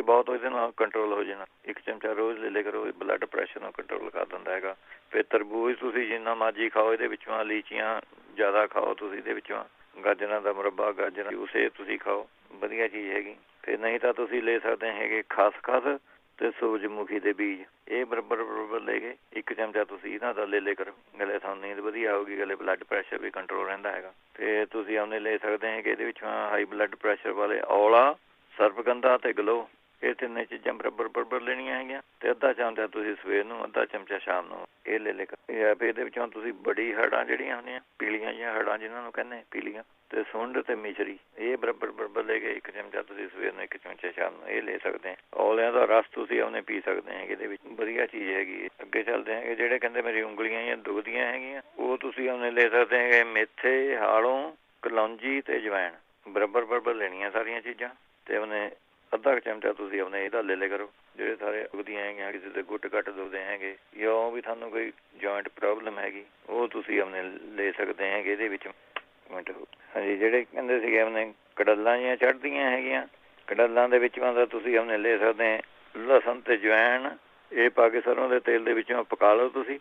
ਬਹੁਤ ਇਹਦੇ ਨਾਲ ਕੰਟਰੋਲ ਹੋ ਜਾਣਾ। 1 ਚਮਚਾ ਰੋਜ਼ ਲੈ ਲਿਆ ਕਰੋ, ਇਹ ਬਲੱਡ ਪ੍ਰੈਸ਼ਰ ਨੂੰ ਕੰਟਰੋਲ ਕਰ ਦਿੰਦਾ ਹੈਗਾ। ਫਿਰ ਤਰਬੂਜ ਤੁਸੀਂ ਜਿੰਨਾ ਮਰਜ਼ੀ ਖਾਓ, ਇਹਦੇ ਵਿੱਚੋਂ ਲੀਚੀਆਂ ਜ਼ਿਆਦਾ ਖਾਓ ਤੁਸੀਂ, ਇਹਦੇ ਵਿੱਚੋਂ ਗਾਜਰਾਂ ਦਾ ਮੁਰੱਬਾ, ਗਾਜਰਾਂ ਜੂਸ ਇਹ ਤੁਸੀਂ ਖਾਓ, ਵਧੀਆ ਚੀਜ਼ ਹੈਗੀ। ਫਿਰ ਨਹੀਂ ਤਾਂ ਤੁਸੀਂ ਲੈ ਸਕਦੇ ਹੈਗੇ ਖਸਖਸ ਤੇ ਸੂਰਜਮੁਖੀ ਦੇ ਬੀਜ, ਇਹ ਬਰਾਬਰ ਲੈ ਕੇ 1 ਚਮਚਾ ਤੁਸੀਂ ਇਹਨਾਂ ਦਾ ਲੈ ਕਰੋ। ਗਲੇ ਤੁਹਾਨੂੰ ਨੀਂਦ ਵਧੀਆ ਆਊਗੀ, ਗਲੇ ਬਲੱਡ ਪ੍ਰੈਸ਼ਰ ਵੀ ਕੰਟਰੋਲ ਰਹਿੰਦਾ ਹੈਗਾ। ਤੇ ਤੁਸੀਂ ਆਉਨੇ ਲੈ ਸਕਦੇ ਹੈਗੇ ਇਹਦੇ ਵਿੱਚੋਂ ਹਾਈ ਬਲੱਡ ਪ੍ਰੈਸ਼ਰ ਵਾਲੇ ਔਲਾ, ਸਰਪਗੰਧਾ ਤੇ ਗਲੋ, ਇਹ 3 ਚੀਜ਼ਾਂ ਬਰਾਬਰ ਲੈਣੀਆਂ ਹੈਗੀਆਂ। ਤੇ ਅੱਧਾ ਚਮਚਾ ਤੁਸੀਂ ਸਵੇਰ ਨੂੰ, ਅੱਧਾ ਚਮਚਾ ਸ਼ਾਮ ਨੂੰ ਇਹ ਲੈ ਫਿਰ ਇਹਦੇ ਵਿੱਚੋਂ ਤੁਸੀਂ ਬੜੀ ਹੜਾਂ ਜਿਹੜੀਆਂ ਹੁੰਦੀਆਂ ਪੀਲੀਆਂ ਜਿਹੀਆਂ ਹੜਾਂ ਜਿਹਨਾਂ ਨੂੰ ਕਹਿੰਦੇ ਪੀਲੀਆਂ, ਤੇ ਸੁੰਡ ਤੇ ਮਿਸ਼ਰੀ, ਇਹ ਬਰਾਬਰ ਲੈ ਕੇ 1 ਚਮਚਾ ਤੁਸੀਂ ਸਵੇਰ ਨੂੰ, 1 ਚਮਚਾ ਸ਼ਾਮ ਨੂੰ ਇਹ ਲੈ ਸਕਦੇ। ਔਲਿਆਂ ਦਾ ਰਸ ਤੁਸੀਂ ਉਹਨੇ ਪੀ ਸਕਦੇ ਹੈਗੇ, ਇਹਦੇ ਵਿੱਚ ਵਧੀਆ ਚੀਜ਼ ਹੈਗੀ। ਅੱਗੇ ਚੱਲਦੇ ਹੈਗੇ ਜਿਹੜੇ ਕਹਿੰਦੇ ਮੇਰੀ ਉਂਗਲੀਆਂ ਜਾਂ ਦੁਖਦੀਆਂ ਹੈਗੀਆਂ, ਉਹ ਤੁਸੀਂ ਉਹਨੇ ਲੈ ਸਕਦੇ ਹੈਗੇ ਮੇਥੇ, ਹਾਲੋਂ, ਕਲੌਂਜੀ ਤੇ ਜਵੈਣ, ਬਰਾਬਰ ਲੈਣੀਆਂ ਸਾਰੀਆਂ ਚੀਜ਼ਾਂ। ਤੇ ਉਹਨੇ ਅੱਧਾ ਚਮਚਾ ਤੁਸੀਂ ਉਹਨੇ ਇਹਦਾ ਲੈ ਲਿਆ ਕਰੋ। ਜਿਹੜੇ ਸਾਰੇ ਦੁਖਦੀਆਂ ਹੈਗੀਆਂ, ਕਿਸੇ ਦੇ ਗੁੱਟ ਕੱਟ ਦੁਖਦੇ ਹੈਗੇ ਜਾਂ ਉਹ ਵੀ ਤੁਹਾਨੂੰ ਕੋਈ ਜੁਆਇੰਟ ਪ੍ਰੋਬਲਮ ਹੈਗੀ, ਉਹ ਤੁਸੀਂ ਉਹਨੇ ਲੈ ਸਕਦੇ ਹੈਗੇ ਇਹਦੇ ਵਿੱਚ। ਹਾਂਜੀ, ਜਿਹੜੇ ਕਹਿੰਦੇ ਸੀਗੇ ਉਹਨੇ ਕੜੱਲਾਂ ਜਿਹੀਆਂ ਚੜ੍ਹਦੀਆਂ ਹੈਗੀਆਂ, ਕੜੱਲਾਂ ਦੇ ਵਿੱਚ ਮਤਲਬ ਤੁਸੀਂ ਉਹਨੇ ਲੈ ਸਕਦੇ ਲਸਣ ਤੇ ਜਵੈਣ, ਇਹ ਪਾ ਕੇ ਸਰੋਂ ਦੇ ਤੇਲ ਦੇ ਵਿੱਚੋਂ ਪਕਾ ਲਓ ਤੁਸੀਂ,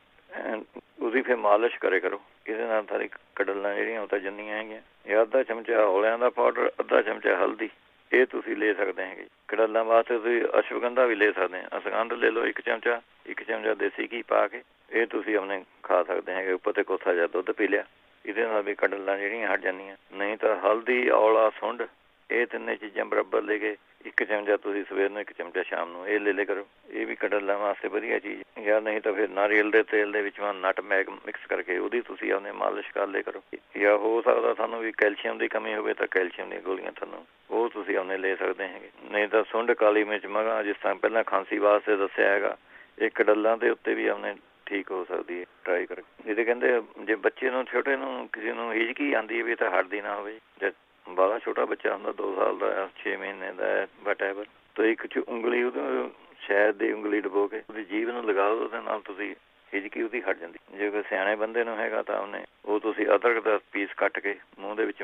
ਉਹਦੀ ਫਿਰ ਮਾਲਿਸ਼ ਕਰੇ ਕਰੋ। ਇਹਦੇ ਨਾਲ ਸਾਰੀ ਕੜੱਲਾਂ ਜਿਹੜੀਆਂ ਉਹ ਤਾਂ ਜੰਨੀਆਂ ਹੈਗੀਆਂ। ਇਹ ਅੱਧਾ ਚਮਚਾ ਔਲਿਆਂ ਦਾ ਪਾਊਡਰ, ਅੱਧਾ ਚਮਚਾ ਹਲਦੀ, ਇਹ ਤੁਸੀਂ ਲੈ ਸਕਦੇ ਹੈਗੇ। ਕੜੱਲਾਂ ਵਾਸਤੇ ਤੁਸੀਂ ਅਸ਼ਵਗੰਧਾ ਵੀ ਲੈ ਸਕਦੇ ਆ, ਅਸਗੰਧ ਲੈ ਲਓ 1 ਚਮਚਾ, 1 ਚਮਚਾ ਦੇਸੀ ਘੀ ਪਾ ਕੇ ਇਹ ਤੁਸੀਂ ਆਪਣੇ ਖਾ ਸਕਦੇ ਹੈਗੇ। ਉੱਪਰ ਤੇ ਕੋਸਾ ਜਿਹਾ ਦੁੱਧ ਪੀ ਲਿਆ, ਇਹਦੇ ਨਾਲ ਵੀ ਕੜੱਲਾਂ ਜਿਹੜੀਆਂ ਹਟ ਜਾਂਦੀਆਂ। ਨਹੀਂ ਤਾਂ ਹਲਦੀ, ਔਲਾ, ਸੁੰਡ, ਇਹ 3 ਚੀਜ਼ਾਂ ਬਰਾਬਰ ਲੈ ਕੇ 1 ਚਮਚਾ ਤੁਸੀਂ ਸਵੇਰ ਨੂੰ, 1 ਚਮਚਾ ਸ਼ਾਮ ਨੂੰ ਇਹ ਲੈ ਲਿਆ ਕਰੋ। ਇਹ ਵੀ ਕੜੱਲਾਂ ਵਾਸਤੇ ਵਧੀਆ ਚੀਜ਼। ਜਾਂ ਨਹੀਂ ਤਾਂ ਫਿਰ ਨਾਰੀਅਲ ਦੇ ਤੇਲ ਦੇ ਵਿੱਚ ਨਟਮੈਗ ਮਿਕਸ ਕਰਕੇ ਉਹਦੀ ਤੁਸੀਂ ਆਪਣੇ ਮਾਲਿਸ਼ ਕਰ ਲਿਆ ਕਰੋ। ਜਾਂ ਹੋ ਸਕਦਾ ਤੁਹਾਨੂੰ ਵੀ ਕੈਲਸ਼ੀਅਮ ਦੀ ਕਮੀ ਹੋਵੇ ਤਾਂ ਕੈਲਸ਼ੀਅਮ ਦੀਆਂ ਗੋਲੀਆਂ ਤੁਹਾਨੂੰ ਉਹ ਤੁਸੀਂ ਆਪਣੇ ਲੈ ਸਕਦੇ ਹੈਗੇ। ਨਹੀਂ ਤਾਂ ਸੁੰਡ, ਕਾਲੀ ਮਿਰਚ, ਮਗਾ, ਜਿਸ ਤਰ੍ਹਾਂ ਪਹਿਲਾਂ ਖਾਂਸੀ ਵਾਸਤੇ ਦੱਸਿਆ ਹੈਗਾ, ਇਹ ਕੜੱਲਾਂ ਦੇ ਉੱਤੇ ਵੀ ਆਪਣੇ ਠੀਕ ਹੋ ਸਕਦੀ ਹੈ, ਟਰਾਈ ਕਰਕੇ। ਜਿਹਦੇ ਕਹਿੰਦੇ ਜੇ ਬੱਚੇ ਨੂੰ, ਛੋਟੇ ਨੂੰ, ਕਿਸੇ ਨੂੰ ਹਿਜਕੀ ਆਉਂਦੀ ਵੀ ਤਾਂ ਹਟਦੀ ਨਾ ਹੋਵੇ। ਜੇ ਬਾਹਲਾ ਛੋਟਾ ਬੱਚਾ ਹੁੰਦਾ 2 ਸਾਲ ਦਾ, 6 ਮਹੀਨੇ ਦਾ, ਵਟਐਵਰ, ਤਾਂ ਇੱਕ ਉਂਗਲੀ ਉਹਦੇ ਸ਼ਹਿਦ ਦੀ ਉਂਗਲੀ ਡਬੋ ਕੇ ਉਹਦੀ ਜੀਭ ਨੂੰ ਲਗਾਓ, ਉਹਦੇ ਨਾਲ ਤੁਸੀਂ ਹਿਜਕੀ ਉਹਦੀ ਹਟ ਜਾਂਦੀ। ਜੇ ਕੋਈ ਸਿਆਣੇ ਬੰਦੇ ਨੂੰ ਹੈਗਾ ਤਾਂ ਉਹਨੇ ਉਹ ਤੁਸੀਂ ਅਦਰਕ ਦਾ ਪੀਸ ਕੱਟ ਕੇ ਮੂੰਹ ਦੇ ਵਿੱਚ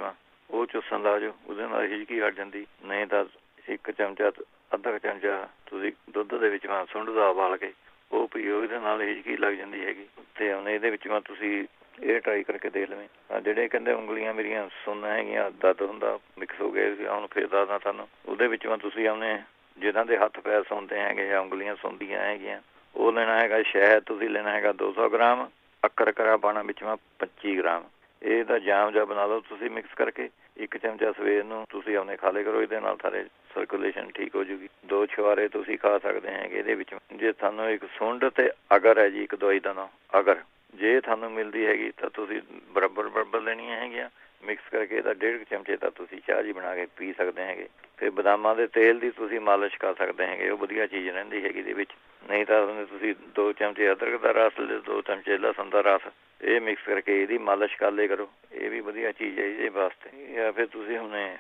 ਉਹ ਚੁੱਸਣ ਲਾ ਜਾਓ, ਉਹਦੇ ਨਾਲ ਹਿਜਕੀ ਹਟ ਜਾਂਦੀ। ਨਹੀਂ ਤਾਂ 1 ਚਮਚਾ, ਅੱਧਾ ਚਮਚਾ ਤੁਸੀਂ ਦੁੱਧ ਦੇ ਵਿੱਚ ਸੁੰਡ ਦਾ ਉਬਾਲ ਕੇ ਉਹ ਪੀਓ, ਇਹਦੇ ਨਾਲ ਹਿਜਕੀ ਲੱਗ ਜਾਂਦੀ ਹੈਗੀ। ਤੇ ਉਹਨੇ ਇਹਦੇ ਵਿੱਚ ਤੁਸੀਂ ਇਹ ਟਰਾਈ ਕਰਕੇ ਦੇਖ ਲਵੇਂ। ਜਿਹੜੇ ਕਹਿੰਦੇ ਉਂਗਲੀਆਂ ਮੇਰੀਆਂ ਸੁੰਨ ਹੈਗੀਆਂ, ਦਰਦ ਹੁੰਦਾ, ਮਿਕਸ ਹੋ ਗਏ, ਹੁਣ ਫਿਰ ਦੱਸਦਾ ਤੁਹਾਨੂੰ। ਉਹਦੇ ਵਿੱਚ ਤੁਸੀਂ ਆਪਣੇ ਜਿਹਨਾਂ ਦੇ ਹੱਥ ਪੈਰ ਸੁੰਨਦੇ ਹੈਗੇ ਜਾਂ ਉਂਗਲੀਆਂ ਸੁੰਨਦੀਆਂ ਹੈਗੀਆਂ, ਉਹ ਲੈਣਾ ਹੈਗਾ ਸ਼ਹਿਦ, ਤੁਸੀਂ ਲੈਣਾ ਹੈਗਾ 200 ਗ੍ਰਾਮ, ਅਕਰਕਰਾ ਪਾਉਣਾ ਵਿੱਚ 25 ਗ੍ਰਾਮ। ਇਹ ਤਾਂ ਜਾਮ ਜਿਹਾ ਬਣਾ ਲਓ ਤੁਸੀਂ ਮਿਕਸ ਕਰਕੇ। 1 ਚਮਚਾ ਸਵੇਰ ਨੂੰ ਤੁਸੀਂ ਆਪਣੇ ਖਾ ਲਿਆ ਕਰੋ, ਇਹਦੇ ਨਾਲ ਸਾਰੇ ਸਰਕੂਲੇਸ਼ਨ ਠੀਕ ਹੋ ਜੂਗੀ। 2 ਛੁਹਾਰੇ ਤੁਸੀਂ ਖਾ ਸਕਦੇ ਹੈਗੇ ਇਹਦੇ ਵਿੱਚ। ਜੇ ਤੁਹਾਨੂੰ ਇੱਕ ਸੁੰਡ ਤੇ ਅਗਰ ਹੈ ਜੀ, ਇੱਕ ਦਵਾਈ ਦਾ ਨਾਮ ਅਗਰ, ਜੇ ਤੁਹਾਨੂੰ ਮਿਲਦੀ ਹੈਗੀ ਤਾਂ ਤੁਸੀਂ ਬਰਾਬਰ ਲੈਣੀਆਂ ਹੈਗੀਆਂ ਮਿਕਸ ਕਰਕੇ। ਇਹਦਾ 1.5 ਚਮਚੇ ਤਾਂ ਤੁਸੀਂ ਚਾਹ ਜੀ ਬਣਾ ਕੇ ਪੀ ਸਕਦੇ ਹੈਗੇ। ਫਿਰ ਬਦਾਮਾਂ ਦੇ ਤੇਲ ਦੀ ਤੁਸੀਂ ਮਾਲਿਸ਼ ਕਰ ਸਕਦੇ ਹੈਗੇ, ਉਹ ਵਧੀਆ ਚੀਜ਼ ਰਹਿੰਦੀ ਹੈਗੀ ਇਹਦੇ ਵਿੱਚ। ਨਹੀਂ ਤਾਂ ਤੁਸੀਂ 2 ਚਮਚੇ ਅਦਰਕ ਦਾ ਰਸ ਲੈ, 2 ਚਮਚੇ ਲਸਣ ਦਾ ਰਸ, ਇਹ ਮਿਕਸ ਕਰਕੇ ਇਹਦੀ ਮਾਲਿਸ਼ ਕਰ ਲਿਆ ਕਰੋ। ਇਹ ਵੀ ਵਧੀਆ ਚੀਜ਼ ਹੈ ਇਹਦੇ ਵਾਸਤੇ। ਜਾਂ ਫਿਰ ਤੁਸੀਂ ਹੁਣੇ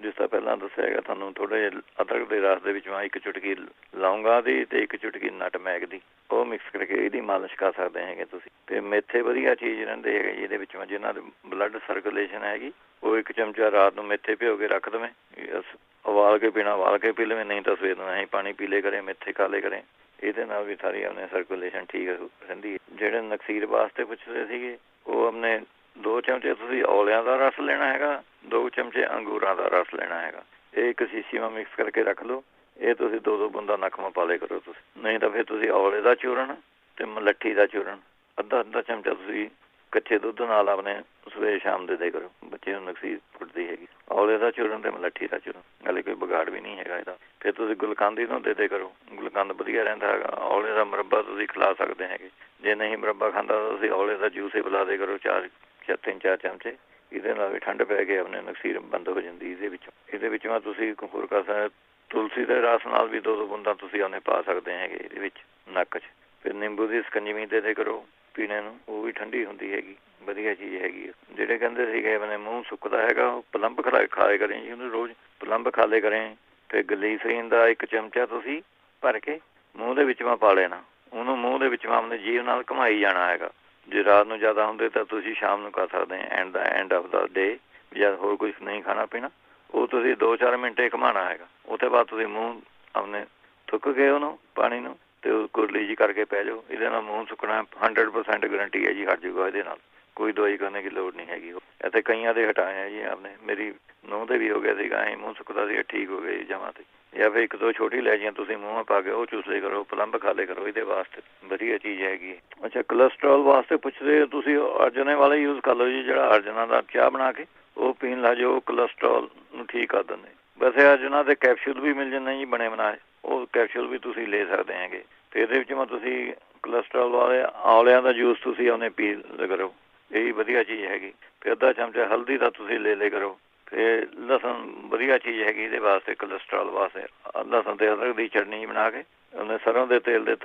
ਜਿਸ ਤਰ੍ਹਾਂ ਪਹਿਲਾਂ ਦੱਸਿਆ ਹੈਗਾ ਤੁਹਾਨੂੰ, ਥੋੜ੍ਹੇ ਜਿਹੇ ਅਦਰਕ ਦੇ ਰਸ ਦੇ ਵਿੱਚ 1 ਚੁਟਕੀ ਲੌਂਗਾਂ ਦੀ ਤੇ 1 ਚੁਟਕੀ ਨਟਮੈਗ ਦੀ, ਉਹ ਮਿਕਸ ਕਰਕੇ ਇਹਦੀ ਮਾਲਿਸ਼ ਕਰ ਸਕਦੇ ਹੈਗੇ ਤੁਸੀਂ। ਤੇ ਮੇਥੇ ਵਧੀਆ ਚੀਜ਼ ਰਹਿੰਦੇ ਹੈਗੇ ਜੀ ਇਹਦੇ ਵਿੱਚੋਂ। ਜਿਹਨਾਂ ਦੇ ਬਲੱਡ ਸਰਕੂਲੇਸ਼ਨ ਹੈਗੀ, ਉਹ 1 ਚਮਚਾ ਰਾਤ ਨੂੰ ਮੇਥੇ ਭਿਓ ਕੇ ਰੱਖ ਦੇਵੇਂ, ਉਬਾਲ ਕੇ ਪੀਣਾ ਉਬਾਲ ਕੇ ਪੀ ਲਵੇਂ, ਨਹੀਂ ਤਾਂ ਸਵੇਰ ਨੂੰ ਐਂ ਪਾਣੀ ਪੀ ਲਿਆ ਕਰੇ, ਮੇਥੇ ਖਾ ਲਿਆ ਕਰੇ। ਇਹਦੇ ਨਾਲ ਵੀ ਸਾਰੀ ਆਪਣੇ ਸਰਕੂਲੇਸ਼ਨ ਠੀਕ ਰਹਿੰਦੀ ਹੈ। ਜਿਹੜੇ ਨਕਸੀਰ ਵਾਸਤੇ ਪੁੱਛਦੇ ਸੀਗੇ, ਉਹ ਆਪਣੇ 2 ਚਮਚੇ ਤੁਸੀਂ ਔਲਿਆਂ ਦਾ ਰਸ ਲੈਣਾ ਹੈਗਾ, 2 ਚਮਚੇ ਅੰਗੂਰਾਂ ਦਾ ਰਸ ਲੈਣਾ ਹੈਗਾ। ਇਹ ਇੱਕ ਸ਼ੀਸ਼ੀ ਵਿੱਚ ਮਿਕਸ ਕਰਕੇ ਰੱਖ ਲਓ। ਇਹ ਤੁਸੀਂ 2-2 ਬੂੰਦਾਂ ਨੱਕ ਮਾ ਪਾ ਲਿਆ ਕਰੋ ਤੁਸੀਂ। ਨਹੀਂ ਤਾਂ ਫਿਰ ਤੁਸੀਂ ਔਲੇ ਦਾ ਚੂਰਨ ਤੇ ਮਲੱਠੀ ਦਾ ਚੂਰਨ ਅੱਧਾ ਚਮਚਾ ਤੁਸੀਂ ਕੱਚੇ ਦੁੱਧ ਨਾਲ ਆਪਣੇ ਸਵੇਰੇ ਸ਼ਾਮ ਦੇ ਕਰੋ। ਬੱਚੇ ਨੂੰ ਨਕਸੀਰ ਫੁੱਟਦੀ ਹੈਗੀ। ਔਲੇ ਦਾ ਚੂਰਨ ਤੇ ਮਲੱਠੀ ਦਾ ਚੂਰਨ, ਨਾਲੇ ਕੋਈ ਵਿਗਾੜ ਵੀ ਨਹੀਂ ਹੈਗਾ ਇਹਦਾ। ਫਿਰ ਤੁਸੀਂ ਗੁਲਕੰਦ ਨੂੰ ਦੇ ਕਰੋ। ਗੁਲਕੰਦ ਵਧੀਆ ਰਹਿੰਦਾ ਹੈਗਾ। ਔਲੇ ਦਾ ਮੁਰੱਬਾ ਤੁਸੀਂ ਖਿਲਾ ਸਕਦੇ ਹੈਗੇ। ਜੇ ਨਹੀਂ ਮੁਰੱਬਾ ਖਾਂਦਾ ਤਾਂ ਤੁਸੀਂ ਔਲੇ ਦਾ ਜੂਸ ਹੀ ਪਿਲਾ ਦੇ ਕਰੋ 3-4 ਚਮਚੇ। ਇਹਦੇ ਨਾਲ ਵੀ ਠੰਡ ਪੈ ਕੇ ਆਪਣੇ ਨਕਸੀਰ ਬੰਦ ਹੋ ਜਾਂਦੀ। ਇਹਦੇ ਵਿੱਚੋਂ ਤੁਸੀਂ ਹੋਰ ਕਰ ਸਕਦੇ ਤੁਲਸੀ ਦੇ ਰਸ ਨਾਲ ਵੀ 2-2 ਬੂੰਦਾਂ ਤੁਸੀਂ ਉਹਨੇ ਪਾ ਸਕਦੇ ਹੈਗੇ ਇਹਦੇ ਵਿੱਚ ਨੱਕ 'ਚ। ਫਿਰ ਨਿੰਬੂ ਦੀ ਸਕੰਜਵੀ ਦੇ ਕਰੋ ਪੀਣੇ ਨੂੰ, ਉਹ ਵੀ ਠੰਡੀ ਹੁੰਦੀ ਹੈਗੀ, ਵਧੀਆ ਚੀਜ਼ ਹੈਗੀ। ਜਿਹੜੇ ਕਹਿੰਦੇ ਸੀਗੇ ਆਪਣੇ ਮੂੰਹ ਸੁੱਕਦਾ ਹੈਗਾ ਉਹ ਪਲੰਬ ਖਾਏ ਕਰੇ ਜੀ, ਉਹਨੂੰ ਰੋਜ਼ ਪਲੰਬ ਖਾ ਲੇ ਕਰੇ। ਫਿਰ ਗਲੀਸਰੀਨ ਦਾ 1 ਚਮਚਾ ਤੁਸੀਂ ਭਰ ਕੇ ਮੂੰਹ ਦੇ ਵਿੱਚ ਪਾ ਲੈਣਾ। ਉਹਨੂੰ ਮੂੰਹ ਦੇ ਵਿੱਚ ਆਪਣੇ ਜੀਭ ਨਾਲ ਘੁਮਾਈ ਜਾਣਾ ਹੈਗਾ। ਜੇ ਰਾਤ ਨੂੰ ਜ਼ਿਆਦਾ ਹੁੰਦੇ ਤਾਂ ਤੁਸੀਂ ਸ਼ਾਮ ਨੂੰ ਕਰ ਸਕਦੇ ਐਂਡ ਆਫ ਦਾ ਡੇ, ਜਦ ਹੋਰ ਕੁਝ ਨਹੀਂ ਖਾਣਾ ਪੀਣਾ। ਉਹ ਤੁਸੀਂ 2-4 ਮਿੰਟ ਘੁਮਾਉਣਾ ਹੈਗਾ। ਉਹ ਤੋਂ ਬਾਅਦ ਤੁਸੀਂ ਮੂੰਹ ਆਪਣੇ ਥੁੱਕ ਕੇ ਉਹਨੂੰ ਪਾਣੀ ਨੂੰ ਤੇ ਕੁਰਲੀ ਜੀ ਕਰਕੇ ਪੈ ਜਾਓ। ਇਹਦੇ ਨਾਲ ਮੂੰਹ ਸੁੱਕਣਾ 100% ਗਰੰਟੀ ਹੈ ਜੀ, ਹਟ ਜਾਊਗਾ ਇਹਦੇ ਨਾਲ। ਕੋਈ ਦਵਾਈ ਕਰਨੇ ਦੀ ਲੋੜ ਨਹੀਂ ਹੈਗੀ। ਇੱਥੇ ਕਈਆਂ ਦੇ ਹਟਾਏ ਆ ਜੀ ਆਪਣੇ, ਮੇਰੀ ਨੂੰਹ ਦੇ ਵੀ ਹੋ ਗਿਆ ਸੀਗਾ ਐਂ ਮੂੰਹ ਸੁੱਕਦਾ ਸੀ, ਠੀਕ ਹੋ ਗਿਆ ਜੀ ਜਮਾਂ ਤੇ। ਜਾਂ ਫਿਰ 1-2 ਛੋਟੀ ਇਲਾਇਚੀਆਂ ਤੁਸੀਂ ਮੂੰਹ ਪਾ ਕੇ ਉਹ ਚੂਸ ਲਿਆ ਕਰੋ, ਪਲੰਬ ਖਾ ਲਿਆ ਕਰੋ। ਇਹਦੇ ਵਾਸਤੇ ਵਧੀਆ ਚੀਜ਼ ਹੈਗੀ। ਅੱਛਾ, ਕੋਲੈਸਟਰੋਲ ਵਾਸਤੇ ਪੁੱਛਦੇ ਤੁਸੀਂ ਅਰਜਨੇ ਵਾਲਾ ਯੂਜ਼ ਕਰ ਲਓ ਜੀ, ਜਿਹੜਾ ਅਰਜਨਾ ਦਾ ਚਾਹ ਬਣਾ ਕੇ ਉਹ ਪੀਣ ਲੱਗ ਜਾਓ, ਕੋਲੈਸਟਰੋਲ ਨੂੰ ਠੀਕ ਕਰ ਦਿੰਦੇ। ਵੈਸੇ ਅਰਜਨਾ ਦੇ ਕੈਪਸੂਲ ਵੀ ਮਿਲ ਜਾਂਦੇ ਜੀ ਬਣੇ ਬਣਾਏ, ਉਹ ਕੈਪਸੂਲ ਵੀ ਤੁਸੀਂ ਲੈ ਸਕਦੇ ਹੈਗੇ। ਤੇ ਇਹਦੇ ਵਿੱਚ ਤੁਸੀਂ ਕੋਲੈਸਟਰੋਲ ਵਾਲੇ ਔਲਿਆਂ ਦਾ ਜੂਸ ਤੁਸੀਂ ਉਹਨੇ ਪੀ ਲਿਆ ਕਰੋ, ਇਹ ਵੀ ਵਧੀਆ ਚੀਜ਼ ਹੈਗੀ। ਫਿਰ ਅੱਧਾ ਚਮਚਾ ਹਲਦੀ ਦਾ ਤੁਸੀਂ ਲੈ ਲਿਆ ਕਰੋ। ਫਿਰ ਲਸਣ ਵਧੀਆ ਚੀਜ਼ ਹੈਗੀ ਇਹਦੇ ਵਾਸਤੇ, ਕੋਲੈਸਟਰੋਲ ਵਾਸਤੇ। ਲਸਣ ਤੇ ਅਦਰਕ ਦੀ ਚਟਨੀ ਬਣਾ ਕੇ ਉਹਨੇ ਸਰੋਂ ਦੇ ਤੇਲ ਦੇ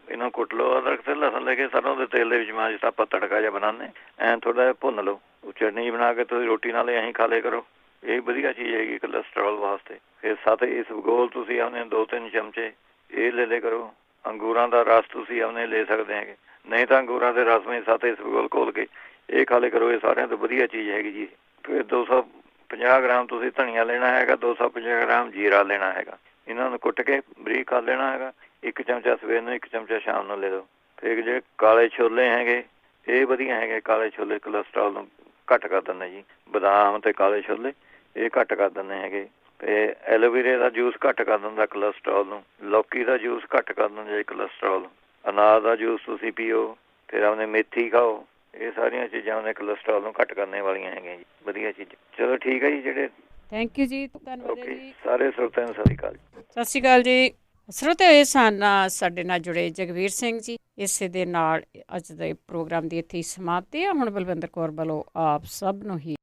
ਇਹਨੂੰ ਕੁੱਟ ਲਓ। ਅਦਰਕ ਤੇ ਲਸਣ ਲੈ ਕੇ ਸਰੋਂ ਦੇ ਤੇਲ ਦੇ ਵਿੱਚ ਮਾਂ ਜਿਸ ਆਪਾਂ ਤੜਕਾ ਜਿਹਾ ਬਣਾਉਂਦੇ ਐਂ ਥੋੜ੍ਹਾ ਜਿਹਾ ਭੁੰਨ ਲਓ। ਉਹ ਚਟਨੀ ਬਣਾ ਕੇ ਤੁਸੀਂ ਰੋਟੀ ਨਾਲ ਐਂ ਖਾ ਲਿਆ ਕਰੋ, ਇਹ ਵਧੀਆ ਚੀਜ਼ ਹੈਗੀ ਕੋਲੈਸਟਰੋਲ ਵਾਸਤੇ। ਫਿਰ ਸਾਥ ਇਸਬਗੋਲ ਤੁਸੀਂ ਆਪਣੇ 2-3 ਚਮਚੇ ਇਹ ਲੈ ਲਿਆ ਕਰੋ। ਅੰਗੂਰਾਂ ਦਾ ਰਸ ਤੁਸੀਂ ਆਪਣੇ ਲੈ ਸਕਦੇ ਹੈਗੇ, ਨਹੀਂ ਤਾਂ ਅੰਗੂਰਾਂ ਦੇ ਰਸ ਵਿੱਚ ਸਾਥ ਇਸਬਗੋਲ ਘੋਲ ਕੇ ਇਹ ਖਾ ਲਿਆ ਕਰੋ। ਇਹ ਸਾਰਿਆਂ ਤੋਂ ਵਧੀਆ ਚੀਜ਼ ਹੈਗੀ ਜੀ। ਫਿਰ 250 ਗ੍ਰਾਮ ਤੁਸੀਂ ਧਨੀਆ ਲੈਣਾ ਹੈਗਾ, 250 ਗ੍ਰਾਮ ਜੀਰਾ ਲੈਣਾ ਹੈਗਾ। ਇਹਨਾਂ ਨੂੰ ਕੁੱਟ ਕੇ ਬਰੀਕ ਕਰ ਲੈਣਾ ਹੈਗਾ। 1 ਚਮਚਾ ਸਵੇਰ ਨੂੰ, 1 ਚਮਚਾ ਸ਼ਾਮ ਨੂੰ ਲੈ ਲਓ। ਫਿਰ ਜਿਹੜੇ ਕਾਲੇ ਛੋਲੇ ਹੈਗੇ ਇਹ ਵਧੀਆ ਹੈਗੇ। ਕਾਲੇ ਛੋਲੇ ਕੋਲੈਸਟਰੋਲ ਨੂੰ ਘੱਟ ਕਰ ਦਿੰਦੇ ਜੀ। ਬਦਾਮ ਤੇ ਕਾਲੇ ਛੋਲੇ ਇਹ ਘੱਟ ਕਰ ਦਿੰਦੇ ਹੈਗੇ। ਤੇ ਐਲੋਵੇਰਾ ਦਾ ਜੂਸ ਘੱਟ ਕਰ ਦਿੰਦਾ ਕੋਲੈਸਟਰੋਲ ਨੂੰ। ਲੌਕੀ ਦਾ ਜੂਸ ਘੱਟ ਕਰ ਦਿੰਦਾ ਜੀ ਕੋਲੈਸਟਰੋਲ। ਅਨਾਰ ਦਾ ਜੂਸ ਤੁਸੀਂ ਪੀਓ। ਫਿਰ ਆਪਣੇ ਮੇਥੀ ਖਾਓ। ਇਹ ਸਾਰੀਆਂ ਚੀਜ਼ਾਂ ਉਹਨੇ ਕੋਲੈਸਟਰੋਲ ਨੂੰ ਘੱਟ ਕਰਨ ਵਾਲੀਆਂ ਹੈਗੀਆਂ ਜੀ, ਵਧੀਆ ਚੀਜ਼ਾਂ। ਚਲੋ ਠੀਕ ਹੈ ਜੀ। ਜਿਹੜੇ ਥੈਂਕ ਯੂ ਜੀ, ਧੰਨਵਾਦ ਜੀ। ਸਾਰੇ ਸਰੋਤਿਆਂ ਨੂੰ ਸਤਿ ਸ਼੍ਰੀ ਅਕਾਲ। ਸਤਿ ਸ਼੍ਰੀ ਅਕਾਲ ਜੀ। ਸਰੋਤਿਓ, ਇਹ ਸਨ ਸਾਡੇ ਨਾਲ ਜੁੜੇ ਜਗਵੀਰ ਸਿੰਘ ਜੀ। ਇਸੇ ਦੇ ਨਾਲ ਅੱਜ ਦੇ ਪ੍ਰੋਗਰਾਮ ਦੀ ਇੱਥੇ ਹੀ ਸਮਾਪਤੀ ਹੈ। ਹੁਣ ਬਲਵਿੰਦਰ ਕੌਰ ਵੱਲੋਂ ਆਪ ਸਭ ਨੂੰ ਹੀ